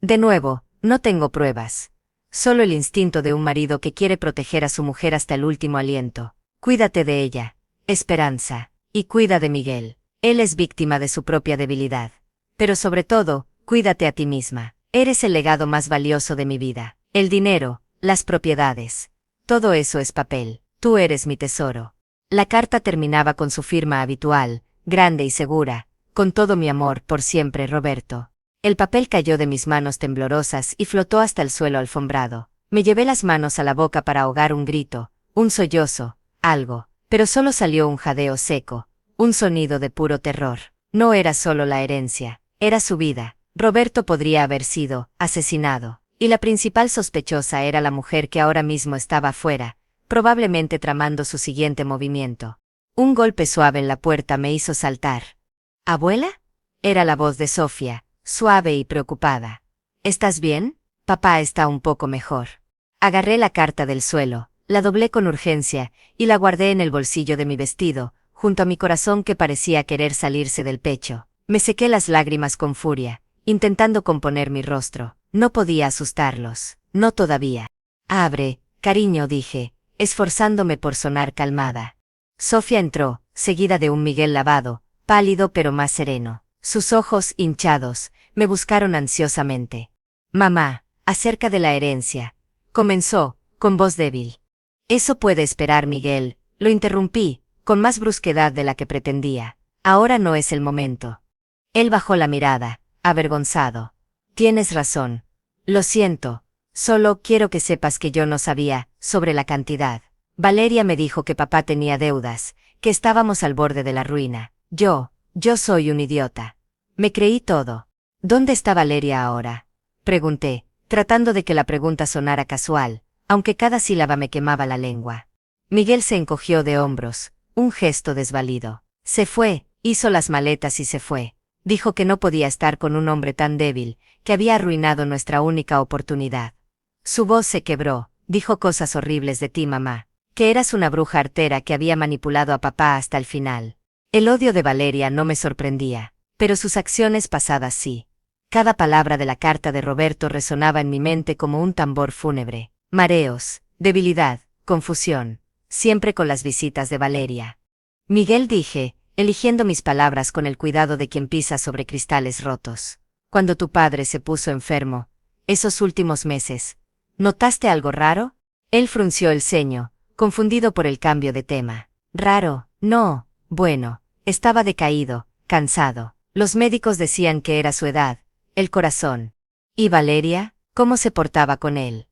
A: De nuevo, no tengo pruebas. Solo el instinto de un marido que quiere proteger a su mujer hasta el último aliento. Cuídate de ella, Esperanza, y cuida de Miguel. Él es víctima de su propia debilidad. Pero sobre todo, cuídate a ti misma. Eres el legado más valioso de mi vida. El dinero, las propiedades. Todo eso es papel. Tú eres mi tesoro. La carta terminaba con su firma habitual, grande y segura, con todo mi amor por siempre, Roberto. El papel cayó de mis manos temblorosas y flotó hasta el suelo alfombrado. Me llevé las manos a la boca para ahogar un grito, un sollozo, algo, pero solo salió un jadeo seco, un sonido de puro terror. No era solo la herencia, era su vida. Roberto podría haber sido asesinado, y la principal sospechosa era la mujer que ahora mismo estaba afuera, probablemente tramando su siguiente movimiento. Un golpe suave en la puerta me hizo saltar. ¿Abuela? Era la voz de Sofía, suave y preocupada. ¿Estás bien? Papá está un poco mejor. Agarré la carta del suelo, la doblé con urgencia, y la guardé en el bolsillo de mi vestido, junto a mi corazón que parecía querer salirse del pecho. Me sequé las lágrimas con furia, intentando componer mi rostro. No podía asustarlos, no todavía. Abre, cariño, dije, esforzándome por sonar calmada. Sofía entró, seguida de un Miguel lavado, pálido pero más sereno. Sus ojos, hinchados, me buscaron ansiosamente. Mamá, acerca de la herencia, comenzó, con voz débil. Eso puede esperar, Miguel, lo interrumpí, con más brusquedad de la que pretendía. Ahora no es el momento. Él bajó la mirada, avergonzado. Tienes razón. Lo siento. Solo quiero que sepas que yo no sabía sobre la cantidad. Valeria me dijo que papá tenía deudas, que estábamos al borde de la ruina. Yo soy un idiota. Me creí todo. ¿Dónde está Valeria ahora? Pregunté, tratando de que la pregunta sonara casual, aunque cada sílaba me quemaba la lengua. Miguel se encogió de hombros, un gesto desvalido. Se fue, hizo las maletas y se fue. Dijo que no podía estar con un hombre tan débil, que había arruinado nuestra única oportunidad. Su voz se quebró, dijo cosas horribles de ti, mamá, que eras una bruja artera que había manipulado a papá hasta el final. El odio de Valeria no me sorprendía, pero sus acciones pasadas sí. Cada palabra de la carta de Roberto resonaba en mi mente como un tambor fúnebre. Mareos, debilidad, confusión, siempre con las visitas de Valeria. Miguel, dije, eligiendo mis palabras con el cuidado de quien pisa sobre cristales rotos. Cuando tu padre se puso enfermo, esos últimos meses, ¿notaste algo raro? Él frunció el ceño, confundido por el cambio de tema. Raro, no, bueno, estaba decaído, cansado. Los médicos decían que era su edad, el corazón. ¿Y Valeria? ¿Cómo se portaba con él?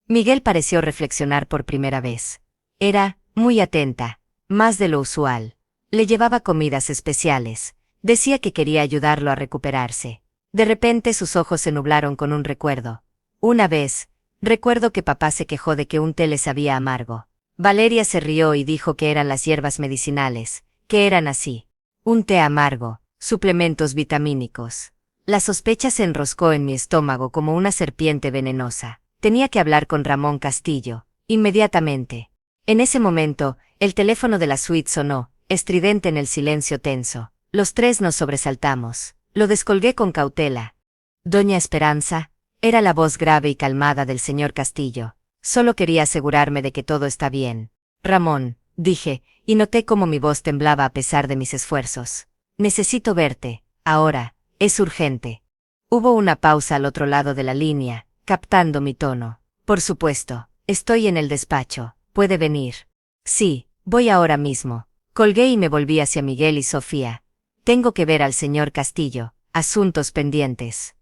A: Miguel pareció reflexionar por primera vez. Era muy atenta, más de lo usual. Le llevaba comidas especiales. Decía que quería ayudarlo a recuperarse. De repente sus ojos se nublaron con un recuerdo. Una vez, recuerdo que papá se quejó de que un té le sabía amargo. Valeria se rió y dijo que eran las hierbas medicinales, que eran así. Un té amargo, suplementos vitamínicos. La sospecha se enroscó en mi estómago como una serpiente venenosa. Tenía que hablar con Ramón Castillo, inmediatamente. En ese momento, el teléfono de la suite sonó, estridente en el silencio tenso. Los tres nos sobresaltamos. Lo descolgué con cautela. Doña Esperanza, era la voz grave y calmada del señor Castillo. Solo quería asegurarme de que todo está bien. Ramón, dije, y noté cómo mi voz temblaba a pesar de mis esfuerzos. Necesito verte, ahora, es urgente. Hubo una pausa al otro lado de la línea, captando mi tono. Por supuesto, estoy en el despacho, ¿puede venir? Sí, voy ahora mismo. Colgué y me volví hacia Miguel y Sofía. Tengo que ver al señor Castillo, asuntos pendientes.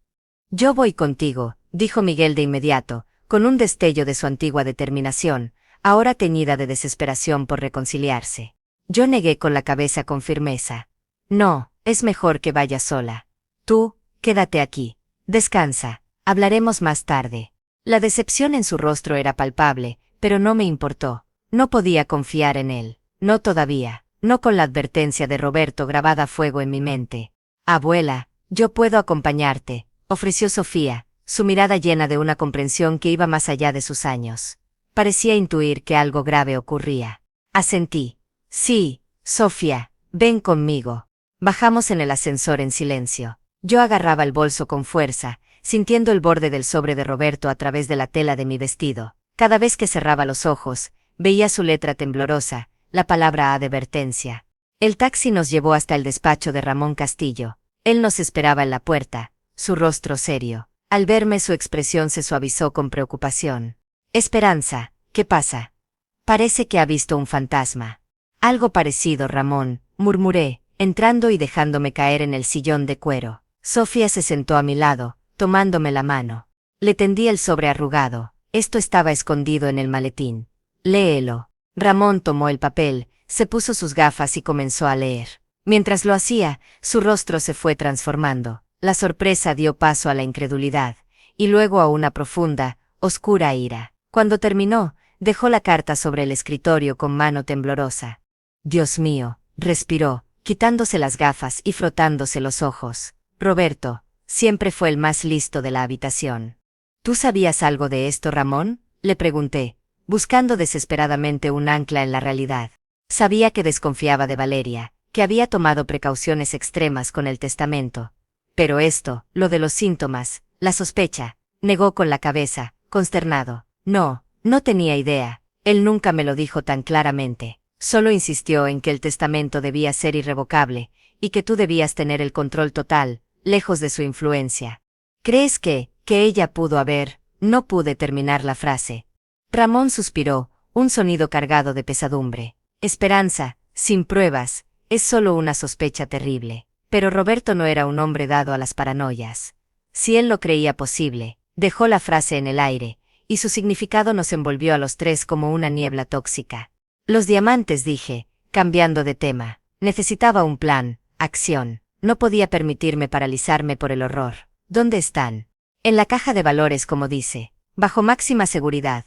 A: Yo voy contigo, dijo Miguel de inmediato, con un destello de su antigua determinación, ahora teñida de desesperación por reconciliarse. Yo negué con la cabeza con firmeza. No, es mejor que vaya sola. Tú, quédate aquí. Descansa, hablaremos más tarde. La decepción en su rostro era palpable, pero no me importó. No podía confiar en él, no todavía, no con la advertencia de Roberto grabada a fuego en mi mente. Abuela, yo puedo acompañarte, ofreció Sofía, su mirada llena de una comprensión que iba más allá de sus años. Parecía intuir que algo grave ocurría. Asentí. Sí, Sofía, ven conmigo. Bajamos en el ascensor en silencio. Yo agarraba el bolso con fuerza, sintiendo el borde del sobre de Roberto a través de la tela de mi vestido. Cada vez que cerraba los ojos, veía su letra temblorosa, la palabra advertencia. El taxi nos llevó hasta el despacho de Ramón Castillo. Él nos esperaba en la puerta, su rostro serio. Al verme su expresión se suavizó con preocupación. Esperanza, ¿qué pasa? Parece que ha visto un fantasma. Algo parecido, Ramón, murmuré, entrando y dejándome caer en el sillón de cuero. Sofía se sentó a mi lado, tomándome la mano. Le tendí el sobre arrugado. Esto estaba escondido en el maletín. Léelo. Ramón tomó el papel, se puso sus gafas y comenzó a leer. Mientras lo hacía, su rostro se fue transformando. La sorpresa dio paso a la incredulidad, y luego a una profunda, oscura ira. Cuando terminó, dejó la carta sobre el escritorio con mano temblorosa. Dios mío, respiró, quitándose las gafas y frotándose los ojos. Roberto, siempre fue el más listo de la habitación. ¿Tú sabías algo de esto, Ramón?, le pregunté, buscando desesperadamente un ancla en la realidad. Sabía que desconfiaba de Valeria, que había tomado precauciones extremas con el testamento. Pero esto, lo de los síntomas, la sospecha, negó con la cabeza, consternado. No, no tenía idea. Él nunca me lo dijo tan claramente. Solo insistió en que el testamento debía ser irrevocable, y que tú debías tener el control total, lejos de su influencia. ¿Crees que ella pudo haber? No pude terminar la frase. Ramón suspiró, un sonido cargado de pesadumbre. Esperanza, sin pruebas, es solo una sospecha terrible. Pero Roberto no era un hombre dado a las paranoias. Si él lo creía posible, dejó la frase en el aire, y su significado nos envolvió a los tres como una niebla tóxica. Los diamantes, dije, cambiando de tema. Necesitaba un plan, acción. No podía permitirme paralizarme por el horror. ¿Dónde están? En la caja de valores, como dice, bajo máxima seguridad.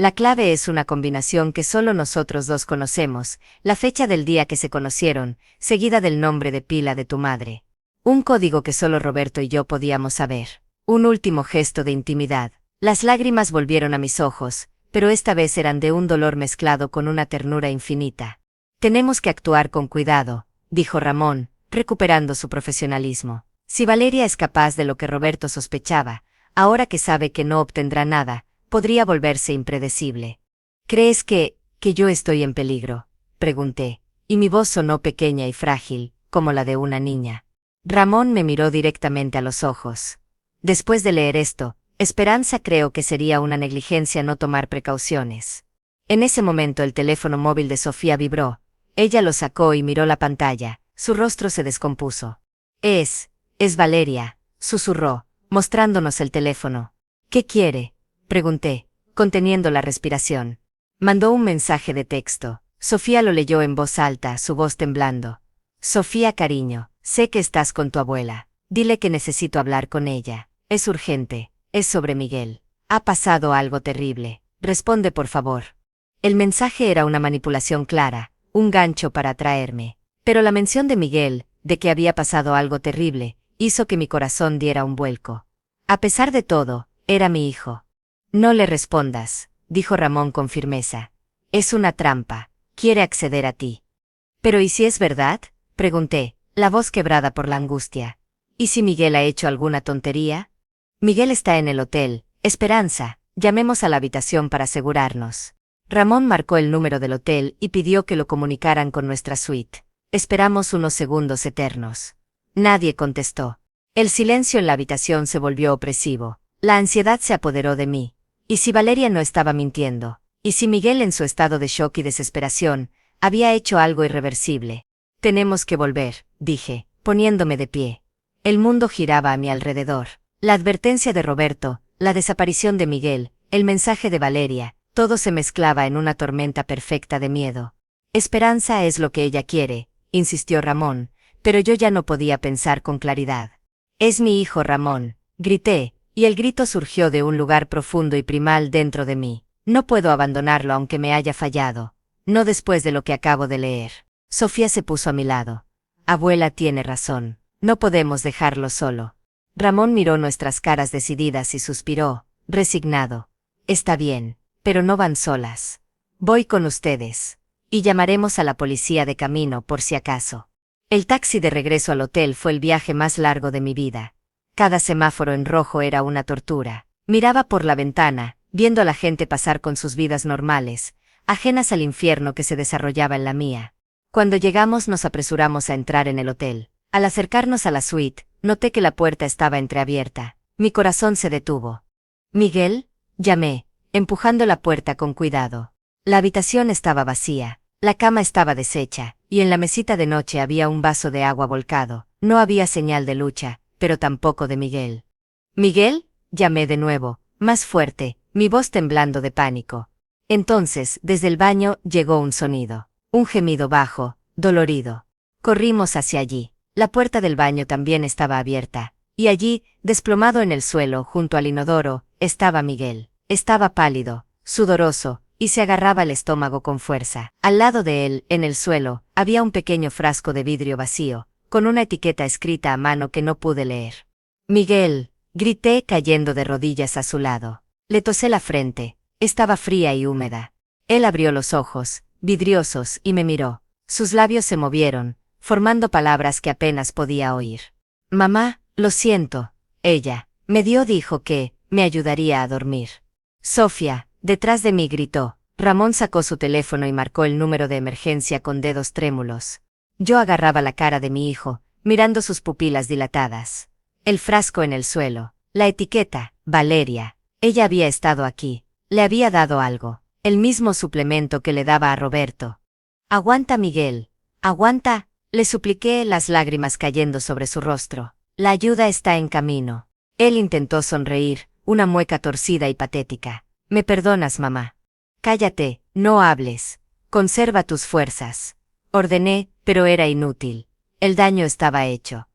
A: La clave es una combinación que solo nosotros dos conocemos, la fecha del día que se conocieron, seguida del nombre de pila de tu madre. Un código que solo Roberto y yo podíamos saber. Un último gesto de intimidad. Las lágrimas volvieron a mis ojos, pero esta vez eran de un dolor mezclado con una ternura infinita. Tenemos que actuar con cuidado, dijo Ramón, recuperando su profesionalismo. Si Valeria es capaz de lo que Roberto sospechaba, ahora que sabe que no obtendrá nada, podría volverse impredecible. ¿Crees que yo estoy en peligro?, pregunté, y mi voz sonó pequeña y frágil, como la de una niña. Ramón me miró directamente a los ojos. Después de leer esto, Esperanza, creo que sería una negligencia no tomar precauciones. En ese momento el teléfono móvil de Sofía vibró. Ella lo sacó y miró la pantalla, su rostro se descompuso. Es Valeria, susurró, mostrándonos el teléfono. ¿Qué quiere?, pregunté, conteniendo la respiración. Mandó un mensaje de texto. Sofía lo leyó en voz alta, su voz temblando. Sofía, cariño, sé que estás con tu abuela. Dile que necesito hablar con ella. Es urgente. Es sobre Miguel. Ha pasado algo terrible. Responde, por favor. El mensaje era una manipulación clara, un gancho para atraerme. Pero la mención de Miguel, de que había pasado algo terrible, hizo que mi corazón diera un vuelco. A pesar de todo, era mi hijo. No le respondas, dijo Ramón con firmeza. Es una trampa. Quiere acceder a ti. ¿Pero y si es verdad?, pregunté, la voz quebrada por la angustia. ¿Y si Miguel ha hecho alguna tontería? Miguel está en el hotel. Esperanza, llamemos a la habitación para asegurarnos. Ramón marcó el número del hotel y pidió que lo comunicaran con nuestra suite. Esperamos unos segundos eternos. Nadie contestó. El silencio en la habitación se volvió opresivo. La ansiedad se apoderó de mí. ¿Y si Valeria no estaba mintiendo? ¿Y si Miguel, en su estado de shock y desesperación, había hecho algo irreversible? Tenemos que volver, dije, poniéndome de pie. El mundo giraba a mi alrededor. La advertencia de Roberto, la desaparición de Miguel, el mensaje de Valeria, todo se mezclaba en una tormenta perfecta de miedo. Esperanza es lo que ella quiere, insistió Ramón, pero yo ya no podía pensar con claridad. Es mi hijo, Ramón, grité, y el grito surgió de un lugar profundo y primal dentro de mí. No puedo abandonarlo aunque me haya fallado. No después de lo que acabo de leer. Sofía se puso a mi lado. Abuela tiene razón. No podemos dejarlo solo. Ramón miró nuestras caras decididas y suspiró, resignado. Está bien, pero no van solas. Voy con ustedes. Y llamaremos a la policía de camino por si acaso. El taxi de regreso al hotel fue el viaje más largo de mi vida. Cada semáforo en rojo era una tortura. Miraba por la ventana, viendo a la gente pasar con sus vidas normales, ajenas al infierno que se desarrollaba en la mía. Cuando llegamos nos apresuramos a entrar en el hotel. Al acercarnos a la suite, noté que la puerta estaba entreabierta. Mi corazón se detuvo. «Miguel», llamé, empujando la puerta con cuidado. La habitación estaba vacía, la cama estaba deshecha, y en la mesita de noche había un vaso de agua volcado. No había señal de lucha, pero tampoco de Miguel. «¿Miguel?», llamé de nuevo, más fuerte, mi voz temblando de pánico. Entonces, desde el baño, llegó un sonido. Un gemido bajo, dolorido. Corrimos hacia allí. La puerta del baño también estaba abierta. Y allí, desplomado en el suelo, junto al inodoro, estaba Miguel. Estaba pálido, sudoroso, y se agarraba el estómago con fuerza. Al lado de él, en el suelo, había un pequeño frasco de vidrio vacío, con una etiqueta escrita a mano que no pude leer. «Miguel», grité cayendo de rodillas a su lado. Le tosé la frente. Estaba fría y húmeda. Él abrió los ojos, vidriosos, y me miró. Sus labios se movieron, formando palabras que apenas podía oír. «Mamá, lo siento». Ella dijo que me ayudaría a dormir. «Sofía», detrás de mí gritó. Ramón sacó su teléfono y marcó el número de emergencia con dedos trémulos. Yo agarraba la cara de mi hijo, mirando sus pupilas dilatadas. El frasco en el suelo, la etiqueta, Valeria. Ella había estado aquí. Le había dado algo, el mismo suplemento que le daba a Roberto. «Aguanta, Miguel. Aguanta», le supliqué, las lágrimas cayendo sobre su rostro. «La ayuda está en camino». Él intentó sonreír, una mueca torcida y patética. «¿Me perdonas, mamá?» «Cállate, no hables. Conserva tus fuerzas», ordené, pero era inútil. El daño estaba hecho.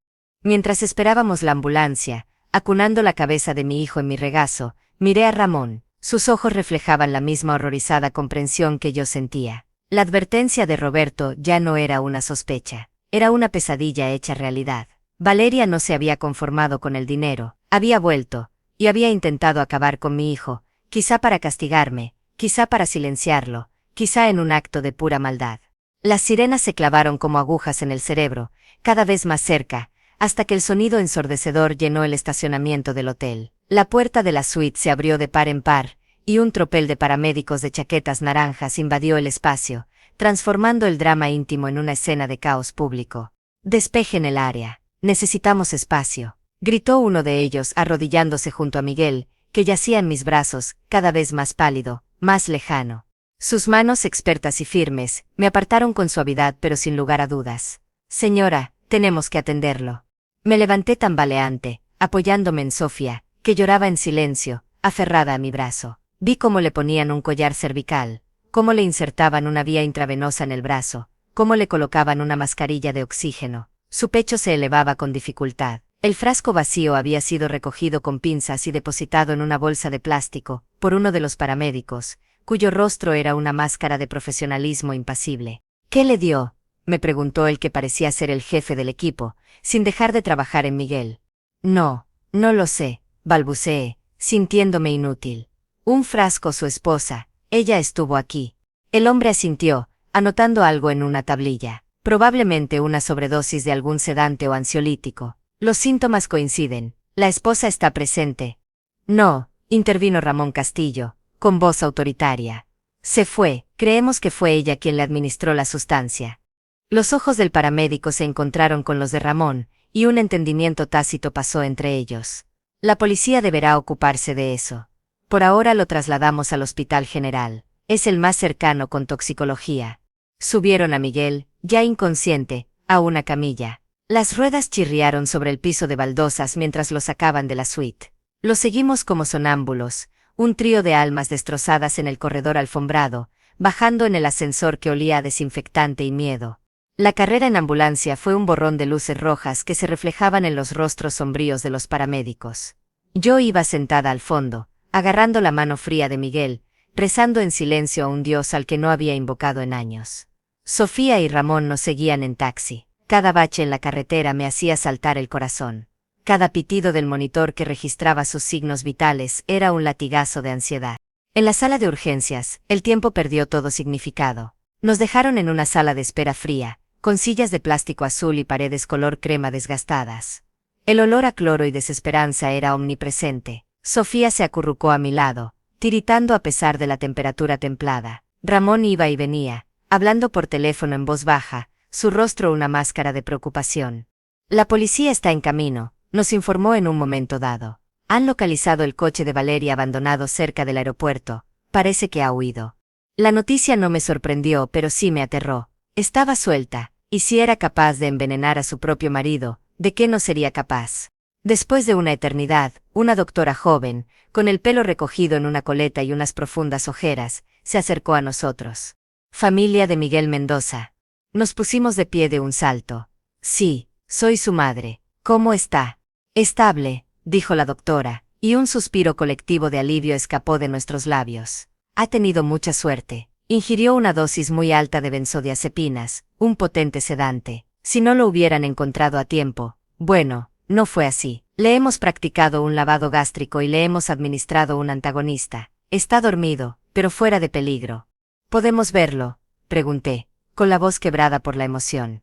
A: Mientras esperábamos la ambulancia, acunando la cabeza de mi hijo en mi regazo, miré a Ramón. Sus ojos reflejaban la misma horrorizada comprensión que yo sentía. La advertencia de Roberto ya no era una sospecha, era una pesadilla hecha realidad. Valeria no se había conformado con el dinero, había vuelto, y había intentado acabar con mi hijo, quizá para castigarme, quizá para silenciarlo, quizá en un acto de pura maldad. Las sirenas se clavaron como agujas en el cerebro, cada vez más cerca, hasta que el sonido ensordecedor llenó el estacionamiento del hotel. La puerta de la suite se abrió de par en par, y un tropel de paramédicos de chaquetas naranjas invadió el espacio, transformando el drama íntimo en una escena de caos público. «Despejen el área. Necesitamos espacio», gritó uno de ellos arrodillándose junto a Miguel, que yacía en mis brazos, cada vez más pálido, más lejano. Sus manos expertas y firmes me apartaron con suavidad pero sin lugar a dudas. «Señora, tenemos que atenderlo». Me levanté tambaleante, apoyándome en Sofía, que lloraba en silencio, aferrada a mi brazo. Vi cómo le ponían un collar cervical, cómo le insertaban una vía intravenosa en el brazo, cómo le colocaban una mascarilla de oxígeno. Su pecho se elevaba con dificultad. El frasco vacío había sido recogido con pinzas y depositado en una bolsa de plástico, por uno de los paramédicos, cuyo rostro era una máscara de profesionalismo impasible. «¿Qué le dio?», me preguntó el que parecía ser el jefe del equipo, sin dejar de trabajar en Miguel. «No lo sé», balbuceé, sintiéndome inútil. «Un frasco, su esposa. Ella estuvo aquí». El hombre asintió, anotando algo en una tablilla. «Probablemente una sobredosis de algún sedante o ansiolítico. Los síntomas coinciden. La esposa está presente». «No», intervino Ramón Castillo, con voz autoritaria. «Se fue. Creemos que fue ella quien le administró la sustancia». Los ojos del paramédico se encontraron con los de Ramón, y un entendimiento tácito pasó entre ellos. «La policía deberá ocuparse de eso. Por ahora lo trasladamos al Hospital General. Es el más cercano con toxicología». Subieron a Miguel, ya inconsciente, a una camilla. Las ruedas chirriaron sobre el piso de baldosas mientras lo sacaban de la suite. Lo seguimos como sonámbulos, un trío de almas destrozadas en el corredor alfombrado, bajando en el ascensor que olía a desinfectante y miedo. La carrera en ambulancia fue un borrón de luces rojas que se reflejaban en los rostros sombríos de los paramédicos. Yo iba sentada al fondo, agarrando la mano fría de Miguel, rezando en silencio a un Dios al que no había invocado en años. Sofía y Ramón nos seguían en taxi. Cada bache en la carretera me hacía saltar el corazón. Cada pitido del monitor que registraba sus signos vitales era un latigazo de ansiedad. En la sala de urgencias, el tiempo perdió todo significado. Nos dejaron en una sala de espera fría, con sillas de plástico azul y paredes color crema desgastadas. El olor a cloro y desesperanza era omnipresente. Sofía se acurrucó a mi lado, tiritando a pesar de la temperatura templada. Ramón iba y venía, hablando por teléfono en voz baja, su rostro una máscara de preocupación. La policía está en camino, nos informó en un momento dado. Han localizado el coche de Valeria abandonado cerca del aeropuerto, parece que ha huido. La noticia no me sorprendió, pero sí me aterró. Estaba suelta, y si era capaz de envenenar a su propio marido, ¿de qué no sería capaz? Después de una eternidad, una doctora joven, con el pelo recogido en una coleta y unas profundas ojeras, se acercó a nosotros. Familia de Miguel Mendoza. Nos pusimos de pie de un salto. Sí, soy su madre. ¿Cómo está? Estable, dijo la doctora, y un suspiro colectivo de alivio escapó de nuestros labios. Ha tenido mucha suerte. Ingirió una dosis muy alta de benzodiazepinas, un potente sedante. Si no lo hubieran encontrado a tiempo, bueno, no fue así. Le hemos practicado un lavado gástrico y le hemos administrado un antagonista. Está dormido, pero fuera de peligro. ¿Podemos verlo?, pregunté, con la voz quebrada por la emoción.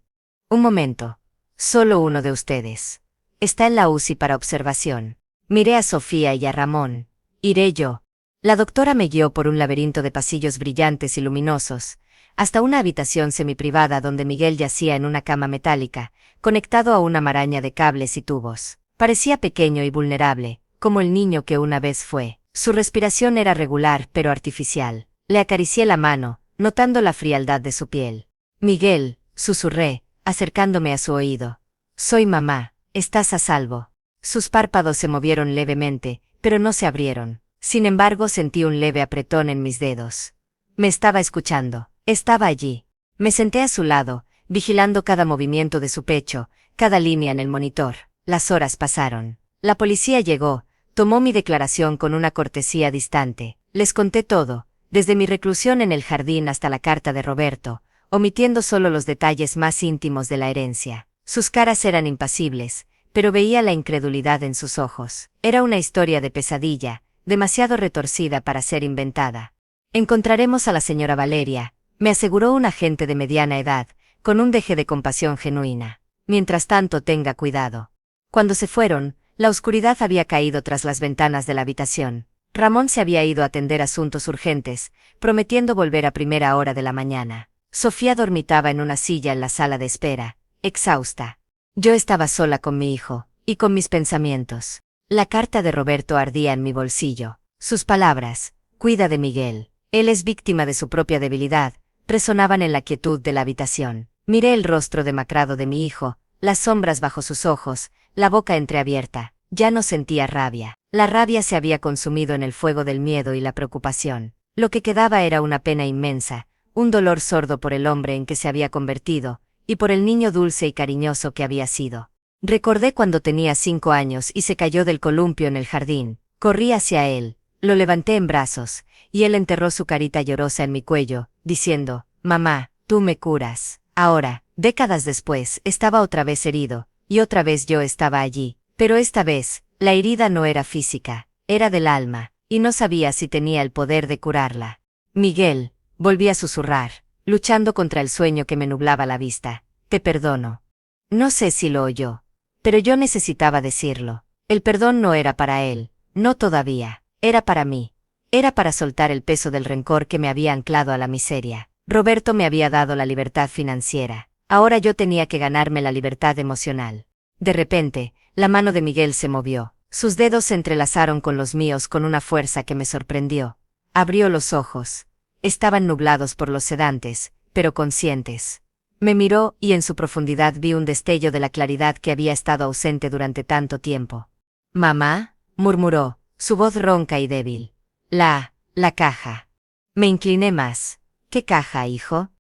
A: Un momento. Solo uno de ustedes. Está en la UCI para observación. Miré a Sofía y a Ramón. Iré yo. La doctora me guió por un laberinto de pasillos brillantes y luminosos, hasta una habitación semiprivada donde Miguel yacía en una cama metálica, conectado a una maraña de cables y tubos. Parecía pequeño y vulnerable, como el niño que una vez fue. Su respiración era regular pero artificial. Le acaricié la mano, notando la frialdad de su piel. Miguel, susurré, acercándome a su oído. Soy mamá, estás a salvo. Sus párpados se movieron levemente, pero no se abrieron. Sin embargo, sentí un leve apretón en mis dedos. Me estaba escuchando. Estaba allí. Me senté a su lado, vigilando cada movimiento de su pecho, cada línea en el monitor. Las horas pasaron. La policía llegó, tomó mi declaración con una cortesía distante. Les conté todo, desde mi reclusión en el jardín hasta la carta de Roberto, omitiendo solo los detalles más íntimos de la herencia. Sus caras eran impasibles, pero veía la incredulidad en sus ojos. Era una historia de pesadilla, demasiado retorcida para ser inventada. Encontraremos a la señora Valeria, me aseguró un agente de mediana edad, con un deje de compasión genuina. Mientras tanto, tenga cuidado. Cuando se fueron, la oscuridad había caído tras las ventanas de la habitación. Ramón se había ido a atender asuntos urgentes, prometiendo volver a primera hora de la mañana. Sofía dormitaba en una silla en la sala de espera, exhausta. Yo estaba sola con mi hijo, y con mis pensamientos. La carta de Roberto ardía en mi bolsillo. Sus palabras, cuida de Miguel, él es víctima de su propia debilidad, resonaban en la quietud de la habitación. Miré el rostro demacrado de mi hijo, las sombras bajo sus ojos, la boca entreabierta. Ya no sentía rabia. La rabia se había consumido en el fuego del miedo y la preocupación. Lo que quedaba era una pena inmensa, un dolor sordo por el hombre en que se había convertido, y por el niño dulce y cariñoso que había sido. Recordé cuando tenía 5 años y se cayó del columpio en el jardín. Corrí hacia él, lo levanté en brazos, y él enterró su carita llorosa en mi cuello, diciendo, «Mamá, tú me curas». Ahora, décadas después, estaba otra vez herido, y otra vez yo estaba allí. Pero esta vez, la herida no era física, era del alma, y no sabía si tenía el poder de curarla. Miguel, volví a susurrar, luchando contra el sueño que me nublaba la vista. Te perdono. No sé si lo oyó, pero yo necesitaba decirlo. El perdón no era para él, no todavía, era para mí. Era para soltar el peso del rencor que me había anclado a la miseria. Roberto me había dado la libertad financiera, ahora yo tenía que ganarme la libertad emocional. De repente, la mano de Miguel se movió. Sus dedos se entrelazaron con los míos con una fuerza que me sorprendió. Abrió los ojos. Estaban nublados por los sedantes, pero conscientes. Me miró y en su profundidad vi un destello de la claridad que había estado ausente durante tanto tiempo. «Mamá», murmuró, su voz ronca y débil. La caja». Me incliné más. «¿Qué caja, hijo?»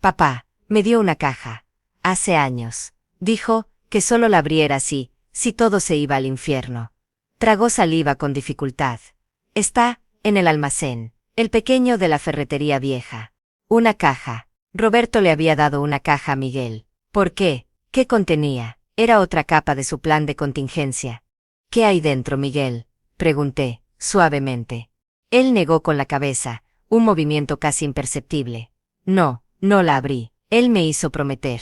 A: «Papá, me dio una caja. Hace años. Dijo que solo la abriera si todo se iba al infierno». Tragó saliva con dificultad. «Está en el almacén, el pequeño de la ferretería vieja». Una caja. Roberto le había dado una caja a Miguel. ¿Por qué? ¿Qué contenía? Era otra capa de su plan de contingencia. «¿Qué hay dentro, Miguel?», pregunté, suavemente. Él negó con la cabeza, un movimiento casi imperceptible. «No la abrí. Él me hizo prometer».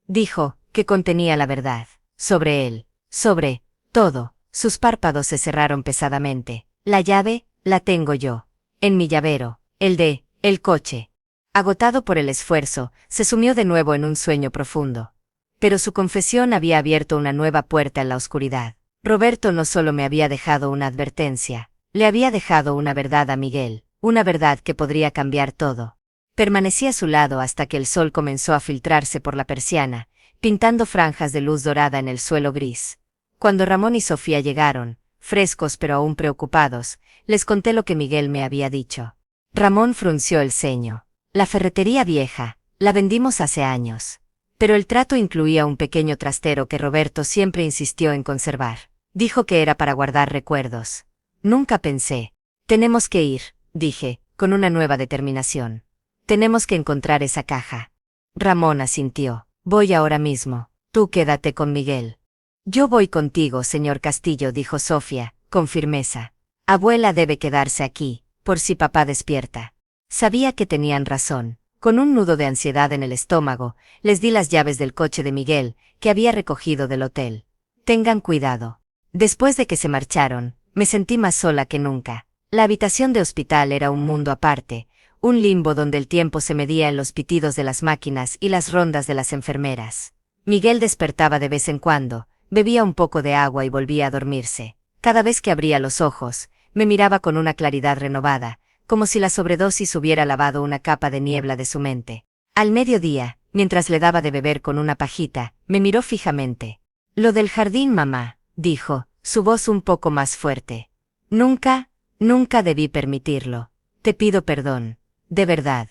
A: Dijo que contenía la verdad. Sobre él. Sobre todo. Sus párpados se cerraron pesadamente. «La llave, la tengo yo. En mi llavero. El coche». Agotado por el esfuerzo, se sumió de nuevo en un sueño profundo. Pero su confesión había abierto una nueva puerta en la oscuridad. Roberto no solo me había dejado una advertencia, le había dejado una verdad a Miguel, una verdad que podría cambiar todo. Permanecí a su lado hasta que el sol comenzó a filtrarse por la persiana, pintando franjas de luz dorada en el suelo gris. Cuando Ramón y Sofía llegaron, frescos pero aún preocupados, les conté lo que Miguel me había dicho. Ramón frunció el ceño. La ferretería vieja, la vendimos hace años. Pero el trato incluía un pequeño trastero que Roberto siempre insistió en conservar. Dijo que era para guardar recuerdos. Nunca pensé. Tenemos que ir, dije, con una nueva determinación. Tenemos que encontrar esa caja. Ramón asintió. Voy ahora mismo. Tú quédate con Miguel. Yo voy contigo, señor Castillo, dijo Sofía, con firmeza. Abuela debe quedarse aquí, por si papá despierta. Sabía que tenían razón. Con un nudo de ansiedad en el estómago, les di las llaves del coche de Miguel, que había recogido del hotel. Tengan cuidado. Después de que se marcharon, me sentí más sola que nunca. La habitación de hospital era un mundo aparte, un limbo donde el tiempo se medía en los pitidos de las máquinas y las rondas de las enfermeras. Miguel despertaba de vez en cuando, bebía un poco de agua y volvía a dormirse. Cada vez que abría los ojos, me miraba con una claridad renovada, como si la sobredosis hubiera lavado una capa de niebla de su mente. Al mediodía, mientras le daba de beber con una pajita, me miró fijamente. Lo del jardín, mamá, dijo, su voz un poco más fuerte. Nunca debí permitirlo. Te pido perdón. De verdad.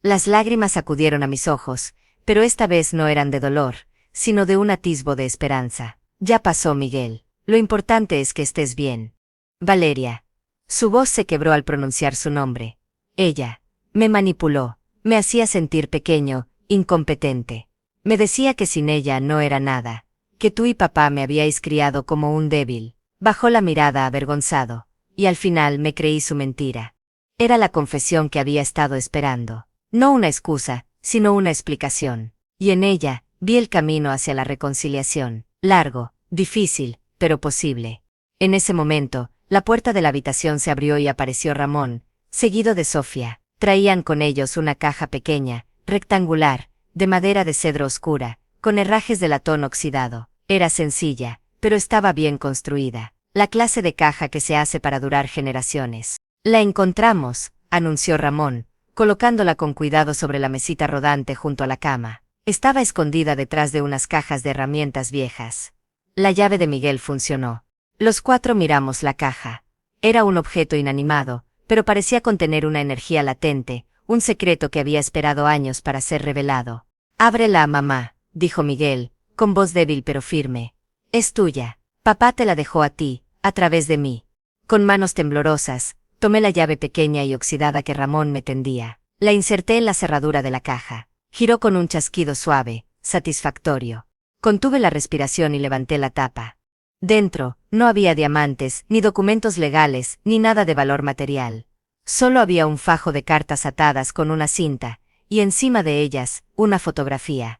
A: Las lágrimas acudieron a mis ojos, pero esta vez no eran de dolor, sino de un atisbo de esperanza. Ya pasó, Miguel. Lo importante es que estés bien. Valeria. Su voz se quebró al pronunciar su nombre. Ella me manipuló, me hacía sentir pequeño, incompetente. Me decía que sin ella no era nada, que tú y papá me habíais criado como un débil. Bajó la mirada avergonzado, y al final me creí su mentira. Era la confesión que había estado esperando. No una excusa, sino una explicación. Y en ella, vi el camino hacia la reconciliación. Largo, difícil, pero posible. En ese momento, la puerta de la habitación se abrió y apareció Ramón, seguido de Sofía. Traían con ellos una caja pequeña, rectangular, de madera de cedro oscura, con herrajes de latón oxidado. Era sencilla, pero estaba bien construida. La clase de caja que se hace para durar generaciones. La encontramos, anunció Ramón, colocándola con cuidado sobre la mesita rodante junto a la cama. Estaba escondida detrás de unas cajas de herramientas viejas. La llave de Miguel funcionó. Los cuatro miramos la caja. Era un objeto inanimado, pero parecía contener una energía latente, un secreto que había esperado años para ser revelado. Ábrela, mamá, dijo Miguel, con voz débil pero firme. Es tuya. Papá te la dejó a ti, a través de mí. Con manos temblorosas, tomé la llave pequeña y oxidada que Ramón me tendía. La inserté en la cerradura de la caja. Giró con un chasquido suave, satisfactorio. Contuve la respiración y levanté la tapa. Dentro, no había diamantes, ni documentos legales, ni nada de valor material. Solo había un fajo de cartas atadas con una cinta, y encima de ellas, una fotografía.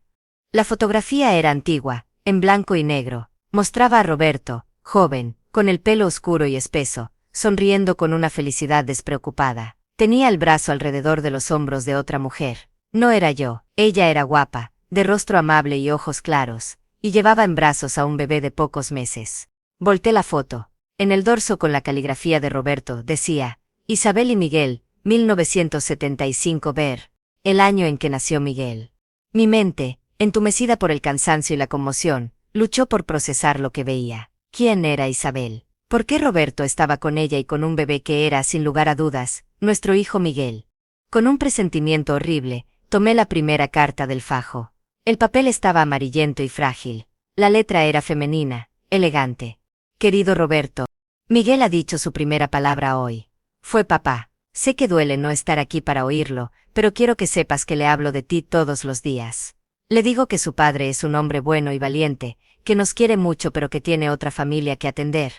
A: La fotografía era antigua, en blanco y negro. Mostraba a Roberto, joven, con el pelo oscuro y espeso, sonriendo con una felicidad despreocupada. Tenía el brazo alrededor de los hombros de otra mujer. No era yo, ella era guapa, de rostro amable y ojos claros, y llevaba en brazos a un bebé de pocos meses. Volté la foto. En el dorso con la caligrafía de Roberto decía, Isabel y Miguel, 1975 ver, el año en que nació Miguel. Mi mente, entumecida por el cansancio y la conmoción, luchó por procesar lo que veía. ¿Quién era Isabel? ¿Por qué Roberto estaba con ella y con un bebé que era, sin lugar a dudas, nuestro hijo Miguel? Con un presentimiento horrible, tomé la primera carta del fajo. El papel estaba amarillento y frágil. La letra era femenina, elegante. Querido Roberto, Miguel ha dicho su primera palabra hoy. Fue papá. Sé que duele no estar aquí para oírlo, pero quiero que sepas que le hablo de ti todos los días. Le digo que su padre es un hombre bueno y valiente, que nos quiere mucho pero que tiene otra familia que atender.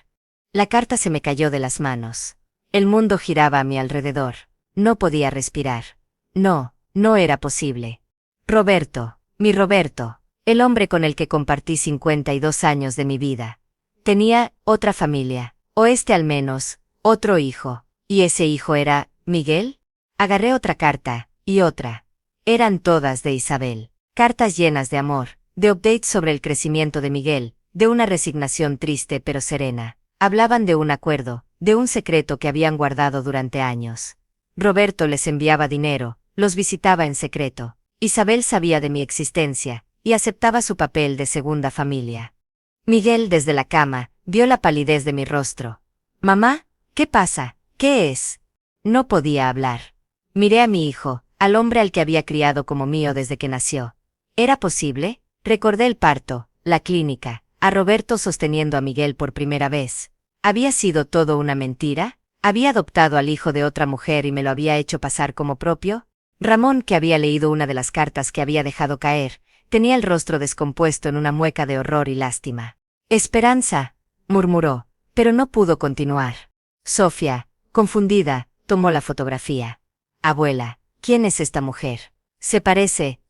A: La carta se me cayó de las manos. El mundo giraba a mi alrededor. No podía respirar. No era posible. Roberto, mi Roberto, el hombre con el que compartí 52 años de mi vida. Tenía otra familia, o al menos, otro hijo. ¿Y ese hijo era Miguel? Agarré otra carta, y otra. Eran todas de Isabel. Cartas llenas de amor, de updates sobre el crecimiento de Miguel, de una resignación triste pero serena. Hablaban de un acuerdo, de un secreto que habían guardado durante años. Roberto les enviaba dinero, los visitaba en secreto. Isabel sabía de mi existencia, y aceptaba su papel de segunda familia. Miguel, desde la cama, vio la palidez de mi rostro. «Mamá, ¿qué pasa? ¿Qué es?» No podía hablar. Miré a mi hijo, al hombre al que había criado como mío desde que nació. ¿Era posible? Recordé el parto, la clínica, a Roberto sosteniendo a Miguel por primera vez. ¿Había sido todo una mentira? ¿Había adoptado al hijo de otra mujer y me lo había hecho pasar como propio? Ramón, que había leído una de las cartas que había dejado caer, tenía el rostro descompuesto en una mueca de horror y lástima. «Esperanza», murmuró, pero no pudo continuar. Sofía, confundida, tomó la fotografía. «Abuela, ¿quién es esta mujer? Se parece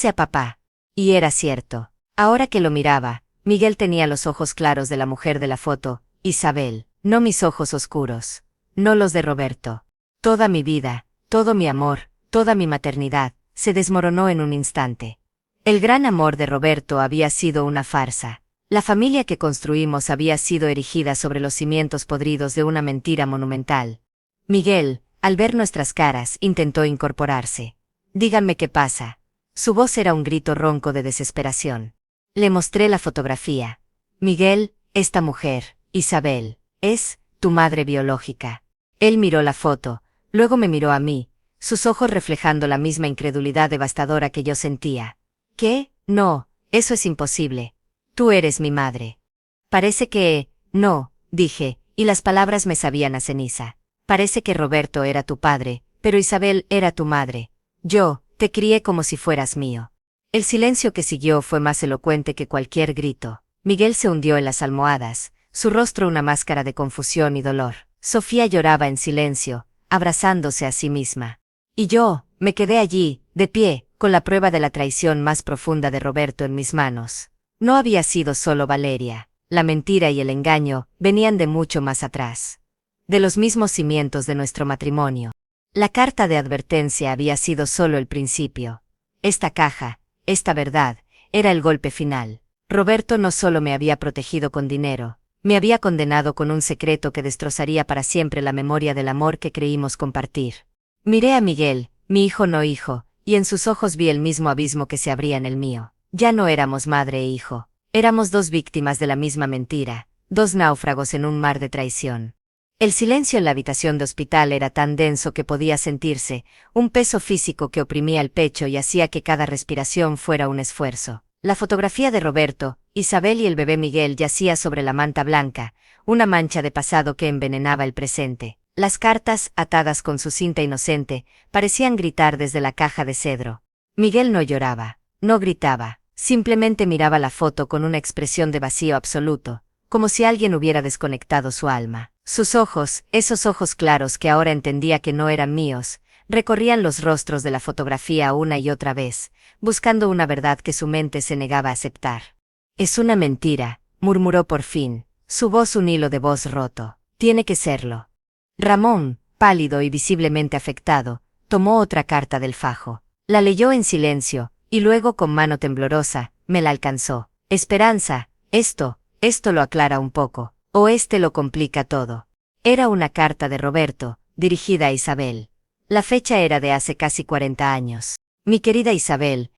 A: a papá». Y era cierto. Ahora que lo miraba, Miguel tenía los ojos claros de la mujer de la foto, Isabel, no mis ojos oscuros. No los de Roberto. Toda mi vida, todo mi amor, toda mi maternidad, se desmoronó en un instante. El gran amor de Roberto había sido una farsa. La familia que construimos había sido erigida sobre los cimientos podridos de una mentira monumental. Miguel, al ver nuestras caras, intentó incorporarse. «Díganme qué pasa». Su voz era un grito ronco de desesperación. Le mostré la fotografía. «Miguel, esta mujer, Isabel, es tu madre biológica». Él miró la foto, luego me miró a mí, sus ojos reflejando la misma incredulidad devastadora que yo sentía. «¿Qué? No, eso es imposible. Tú eres mi madre». «Parece que... no», dije, y las palabras me sabían a ceniza. «Parece que Roberto era tu padre, pero Isabel era tu madre. Yo te crié como si fueras mío». El silencio que siguió fue más elocuente que cualquier grito. Miguel se hundió en las almohadas, su rostro una máscara de confusión y dolor. Sofía lloraba en silencio, abrazándose a sí misma. Y yo, me quedé allí, de pie, con la prueba de la traición más profunda de Roberto en mis manos. No había sido solo Valeria. La mentira y el engaño venían de mucho más atrás. De los mismos cimientos de nuestro matrimonio. La carta de advertencia había sido solo el principio. Esta caja, esta verdad, era el golpe final. Roberto no solo me había protegido con dinero, me había condenado con un secreto que destrozaría para siempre la memoria del amor que creímos compartir. Miré a Miguel, mi hijo no hijo, y en sus ojos vi el mismo abismo que se abría en el mío. Ya no éramos madre e hijo, éramos dos víctimas de la misma mentira, dos náufragos en un mar de traición. El silencio en la habitación de hospital era tan denso que podía sentirse, un peso físico que oprimía el pecho y hacía que cada respiración fuera un esfuerzo. La fotografía de Roberto, Isabel y el bebé Miguel yacía sobre la manta blanca, una mancha de pasado que envenenaba el presente. Las cartas, atadas con su cinta inocente, parecían gritar desde la caja de cedro. Miguel no lloraba, no gritaba, simplemente miraba la foto con una expresión de vacío absoluto, como si alguien hubiera desconectado su alma. Sus ojos, esos ojos claros que ahora entendía que no eran míos, recorrían los rostros de la fotografía una y otra vez, buscando una verdad que su mente se negaba a aceptar. «Es una mentira», murmuró por fin, su voz un hilo de voz roto. «Tiene que serlo». Ramón, pálido y visiblemente afectado, tomó otra carta del fajo. La leyó en silencio, y luego con mano temblorosa, me la alcanzó. «Esperanza, esto lo aclara un poco, o lo complica todo». Era una carta de Roberto, dirigida a Isabel. La fecha era de hace casi 40 años. «Mi querida Isabel,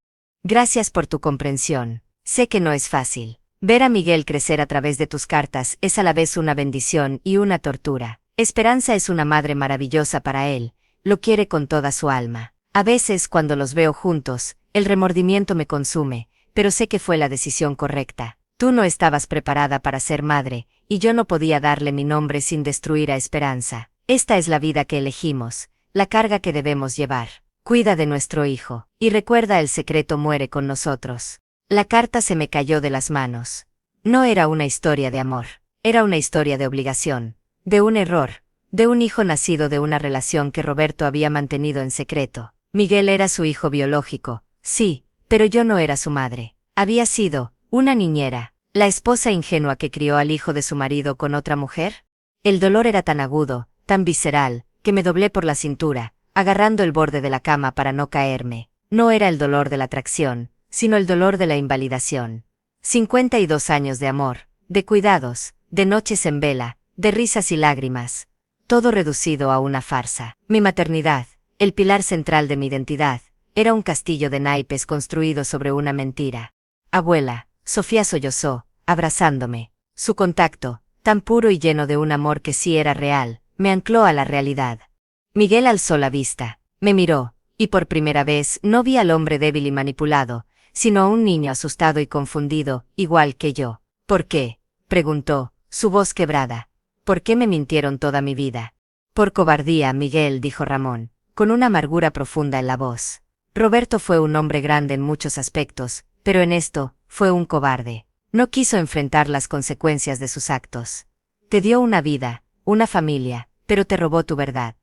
A: gracias por tu comprensión. Sé que no es fácil. Ver a Miguel crecer a través de tus cartas es a la vez una bendición y una tortura. Esperanza es una madre maravillosa para él, lo quiere con toda su alma. A veces cuando los veo juntos, el remordimiento me consume, pero sé que fue la decisión correcta. Tú no estabas preparada para ser madre, y yo no podía darle mi nombre sin destruir a Esperanza. Esta es la vida que elegimos, la carga que debemos llevar. Cuida de nuestro hijo, y recuerda el secreto muere con nosotros». La carta se me cayó de las manos. No era una historia de amor, era una historia de obligación, de un error, de un hijo nacido de una relación que Roberto había mantenido en secreto. Miguel era su hijo biológico, sí, pero yo no era su madre. Había sido una niñera, la esposa ingenua que crió al hijo de su marido con otra mujer. El dolor era tan agudo, tan visceral, que me doblé por la cintura, agarrando el borde de la cama para no caerme. no era el dolor de la atracción, sino el dolor de la invalidación. 52 años de amor, de cuidados, de noches en vela, de risas y lágrimas. Todo reducido a una farsa. Mi maternidad, el pilar central de mi identidad, era un castillo de naipes construido sobre una mentira. Abuela, Sofía sollozó, abrazándome. Su contacto, tan puro y lleno de un amor que sí era real, me ancló a la realidad. Miguel alzó la vista, me miró, y por primera vez no vi al hombre débil y manipulado, sino a un niño asustado y confundido, igual que yo. ¿Por qué?, preguntó, su voz quebrada. ¿Por qué me mintieron toda mi vida? Por cobardía, Miguel, dijo Ramón, con una amargura profunda en la voz. Roberto fue un hombre grande en muchos aspectos, pero en esto, fue un cobarde. No quiso enfrentar las consecuencias de sus actos. Te dio una vida, una familia, pero te robó tu verdad.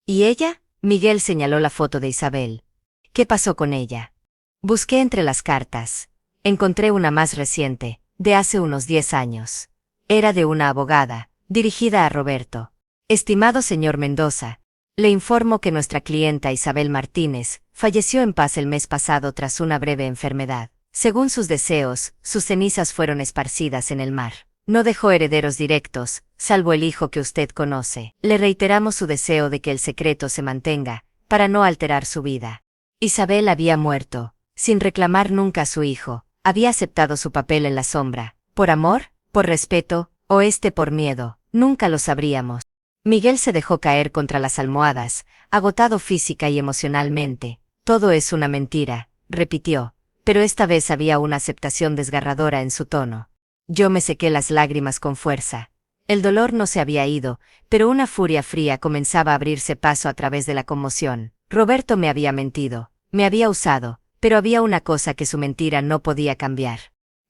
A: ¿Y ella? Miguel señaló la foto de Isabel. ¿Qué pasó con ella? Busqué entre las cartas. Encontré una más reciente, de hace unos 10 años. Era de una abogada, dirigida a Roberto. Estimado señor Mendoza, le informo que nuestra clienta Isabel Martínez falleció en paz el mes pasado tras una breve enfermedad. Según sus deseos, sus cenizas fueron esparcidas en el mar. No dejó herederos directos, salvo el hijo que usted conoce. Le reiteramos su deseo de que el secreto se mantenga, para no alterar su vida. Isabel había muerto, sin reclamar nunca a su hijo, había aceptado su papel en la sombra. ¿Por amor? ¿Por respeto? ¿O por miedo? Nunca lo sabríamos. Miguel se dejó caer contra las almohadas, agotado física y emocionalmente. Todo es una mentira, repitió, pero esta vez había una aceptación desgarradora en su tono. Yo me sequé las lágrimas con fuerza. El dolor no se había ido, pero una furia fría comenzaba a abrirse paso a través de la conmoción. Roberto me había mentido, me había usado, pero había una cosa que su mentira no podía cambiar.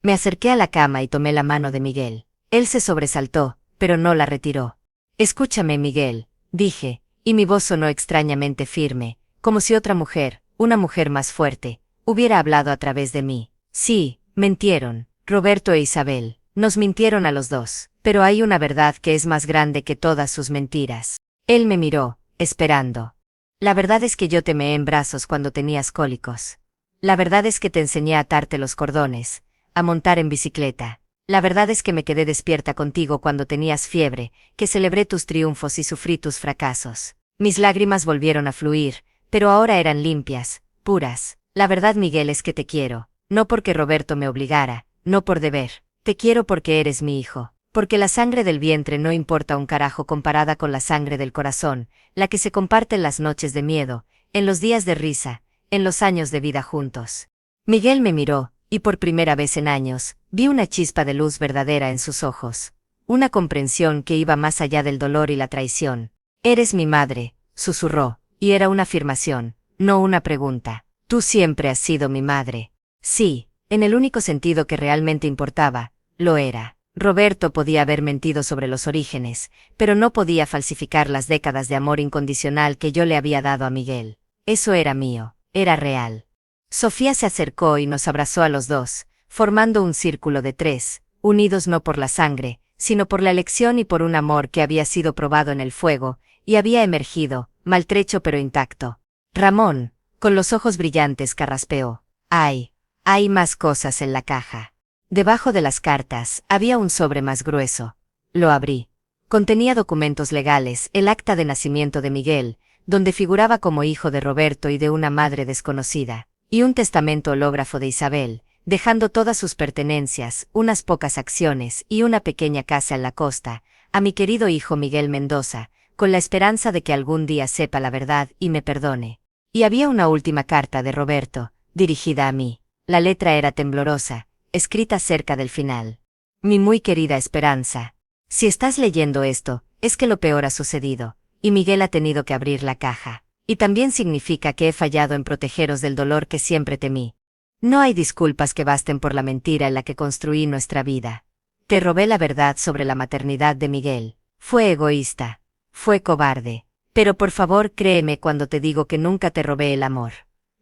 A: Me acerqué a la cama y tomé la mano de Miguel. Él se sobresaltó, pero no la retiró. Escúchame, Miguel, dije, y mi voz sonó extrañamente firme, como si otra mujer, una mujer más fuerte, hubiera hablado a través de mí. Sí, mentieron, Roberto e Isabel, nos mintieron a los dos, pero hay una verdad que es más grande que todas sus mentiras. Él me miró, esperando. La verdad es que yo te meé en brazos cuando tenías cólicos. La verdad es que te enseñé a atarte los cordones, a montar en bicicleta. La verdad es que me quedé despierta contigo cuando tenías fiebre, que celebré tus triunfos y sufrí tus fracasos. Mis lágrimas volvieron a fluir, pero ahora eran limpias, puras. La verdad, Miguel, es que te quiero, no porque Roberto me obligara, no por deber. Te quiero porque eres mi hijo, porque la sangre del vientre no importa un carajo comparada con la sangre del corazón, la que se comparte en las noches de miedo, en los días de risa, en los años de vida juntos. Miguel me miró, y por primera vez en años, vi una chispa de luz verdadera en sus ojos. Una comprensión que iba más allá del dolor y la traición. Eres mi madre, susurró, y era una afirmación, no una pregunta. Tú siempre has sido mi madre. Sí, en el único sentido que realmente importaba, lo era. Roberto podía haber mentido sobre los orígenes, pero no podía falsificar las décadas de amor incondicional que yo le había dado a Miguel. Eso era mío, era real. Sofía se acercó y nos abrazó a los dos, formando un círculo de 3, unidos no por la sangre, sino por la elección y por un amor que había sido probado en el fuego, y había emergido, maltrecho pero intacto. Ramón, con los ojos brillantes, carraspeó. Hay más cosas en la caja. Debajo de las cartas, había un sobre más grueso. Lo abrí. Contenía documentos legales, el acta de nacimiento de Miguel, donde figuraba como hijo de Roberto y de una madre desconocida, y un testamento hológrafo de Isabel, dejando todas sus pertenencias, unas pocas acciones y una pequeña casa en la costa, a mi querido hijo Miguel Mendoza, con la esperanza de que algún día sepa la verdad y me perdone. Y había una última carta de Roberto, dirigida a mí. La letra era temblorosa, escrita cerca del final. Mi muy querida Esperanza, si estás leyendo esto, es que lo peor ha sucedido, y Miguel ha tenido que abrir la caja. Y también significa que he fallado en protegeros del dolor que siempre temí. No hay disculpas que basten por la mentira en la que construí nuestra vida. Te robé la verdad sobre la maternidad de Miguel. Fue egoísta. Fue cobarde. Pero por favor créeme cuando te digo que nunca te robé el amor.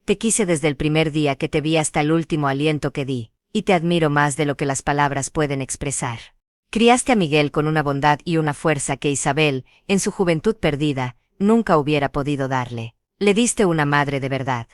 A: Te quise desde el primer día que te vi hasta el último aliento que di, y te admiro más de lo que las palabras pueden expresar. Criaste a Miguel con una bondad y una fuerza que Isabel, en su juventud perdida, nunca hubiera podido darle. Le diste una madre de verdad.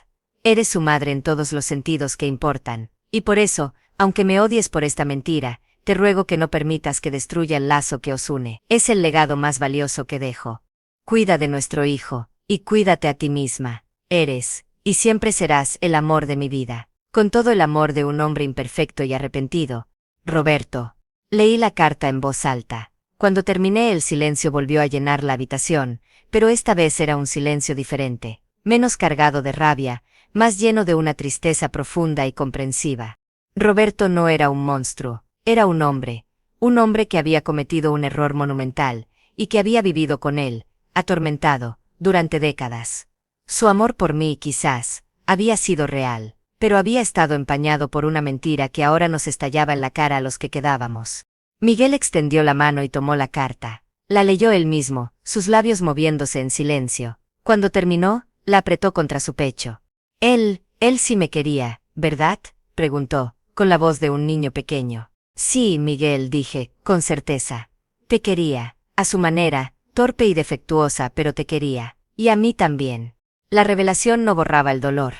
A: Eres su madre en todos los sentidos que importan. Y por eso, aunque me odies por esta mentira, te ruego que no permitas que destruya el lazo que os une. Es el legado más valioso que dejo. Cuida de nuestro hijo, y cuídate a ti misma. Eres, y siempre serás, el amor de mi vida. Con todo el amor de un hombre imperfecto y arrepentido. Roberto. Leí la carta en voz alta. Cuando terminé, el silencio volvió a llenar la habitación, pero esta vez era un silencio diferente, menos cargado de rabia, más lleno de una tristeza profunda y comprensiva. Roberto no era un monstruo, era un hombre que había cometido un error monumental, y que había vivido con él, atormentado, durante décadas. Su amor por mí, quizás, había sido real, pero había estado empañado por una mentira que ahora nos estallaba en la cara a los que quedábamos. Miguel extendió la mano y tomó la carta. La leyó él mismo, sus labios moviéndose en silencio. Cuando terminó, la apretó contra su pecho. Él sí me quería, ¿verdad?, preguntó, con la voz de un niño pequeño. Sí, Miguel, dije, con certeza. Te quería, a su manera, torpe y defectuosa, pero te quería. Y a mí también. La revelación no borraba el dolor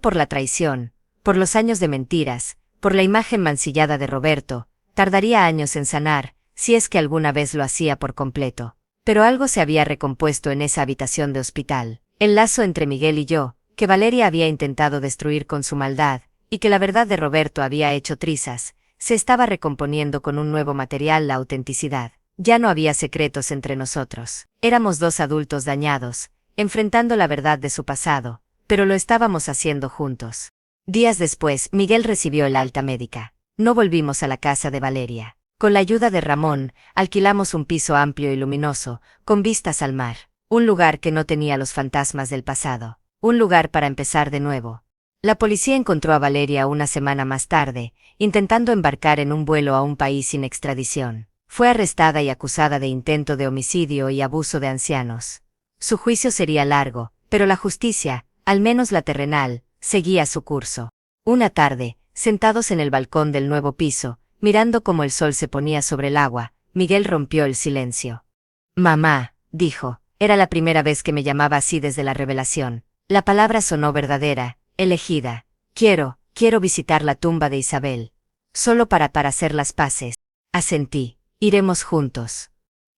A: por la traición, por los años de mentiras, por la imagen mancillada de Roberto. Tardaría años en sanar, si es que alguna vez lo hacía por completo. Pero algo se había recompuesto en esa habitación de hospital. El lazo entre Miguel y yo, que Valeria había intentado destruir con su maldad, y que la verdad de Roberto había hecho trizas, se estaba recomponiendo con un nuevo material, la autenticidad. Ya no había secretos entre nosotros. Éramos dos adultos dañados, enfrentando la verdad de su pasado, pero lo estábamos haciendo juntos. Días después, Miguel recibió el alta médica. No volvimos a la casa de Valeria. Con la ayuda de Ramón, alquilamos un piso amplio y luminoso, con vistas al mar. Un lugar que no tenía los fantasmas del pasado. Un lugar para empezar de nuevo. La policía encontró a Valeria una semana más tarde, intentando embarcar en un vuelo a un país sin extradición. Fue arrestada y acusada de intento de homicidio y abuso de ancianos. Su juicio sería largo, pero la justicia, al menos la terrenal, seguía su curso. Una tarde, sentados en el balcón del nuevo piso, mirando cómo el sol se ponía sobre el agua, Miguel rompió el silencio. Mamá, dijo, era la primera vez que me llamaba así desde la revelación. La palabra sonó verdadera, elegida. Quiero visitar la tumba de Isabel. Solo para hacer las paces. Asentí. Iremos juntos.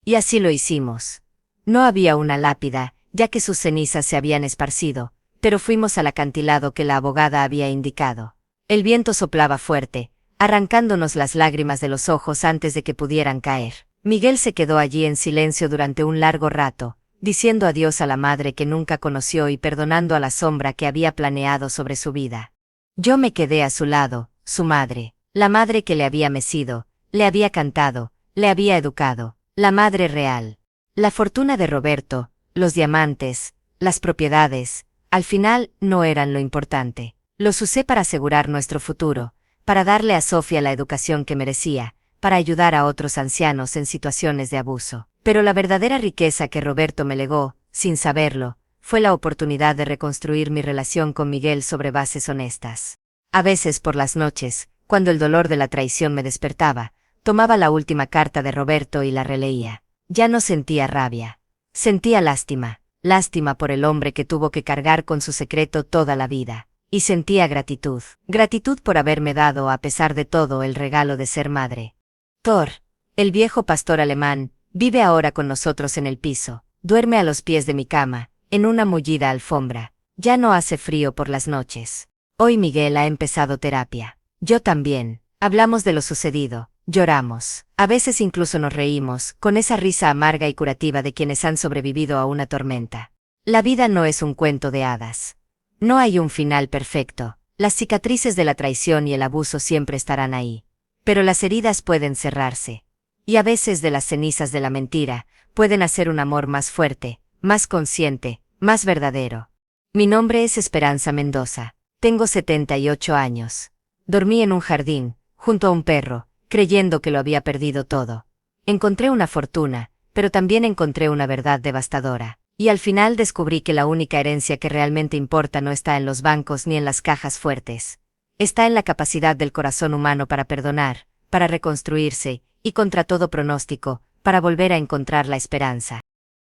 A: Y así lo hicimos. No había una lápida, ya que sus cenizas se habían esparcido, pero fuimos al acantilado que la abogada había indicado. El viento soplaba fuerte, arrancándonos las lágrimas de los ojos antes de que pudieran caer. Miguel se quedó allí en silencio durante un largo rato, diciendo adiós a la madre que nunca conoció y perdonando a la sombra que había planeado sobre su vida. Yo me quedé a su lado, su madre, la madre que le había mecido, le había cantado, le había educado, la madre real. La fortuna de Roberto, los diamantes, las propiedades, al final no eran lo importante. Los usé para asegurar nuestro futuro, para darle a Sofía la educación que merecía, para ayudar a otros ancianos en situaciones de abuso. Pero la verdadera riqueza que Roberto me legó, sin saberlo, fue la oportunidad de reconstruir mi relación con Miguel sobre bases honestas. A veces por las noches, cuando el dolor de la traición me despertaba, tomaba la última carta de Roberto y la releía. Ya no sentía rabia. Sentía lástima, lástima por el hombre que tuvo que cargar con su secreto toda la vida. Y sentía gratitud, gratitud por haberme dado, a pesar de todo, el regalo de ser madre. Thor, el viejo pastor alemán, vive ahora con nosotros en el piso, duerme a los pies de mi cama, en una mullida alfombra. Ya no hace frío por las noches. Hoy Miguel ha empezado terapia. Yo también. Hablamos de lo sucedido, lloramos. A veces incluso nos reímos, con esa risa amarga y curativa de quienes han sobrevivido a una tormenta. La vida no es un cuento de hadas. No hay un final perfecto. Las cicatrices de la traición y el abuso siempre estarán ahí. Pero las heridas pueden cerrarse. Y a veces de las cenizas de la mentira, pueden hacer un amor más fuerte, más consciente, más verdadero. Mi nombre es Esperanza Mendoza. Tengo 78 años. Dormí en un jardín, junto a un perro, creyendo que lo había perdido todo. Encontré una fortuna, pero también encontré una verdad devastadora. Y al final descubrí que la única herencia que realmente importa no está en los bancos ni en las cajas fuertes. Está en la capacidad del corazón humano para perdonar, para reconstruirse, y contra todo pronóstico, para volver a encontrar la esperanza.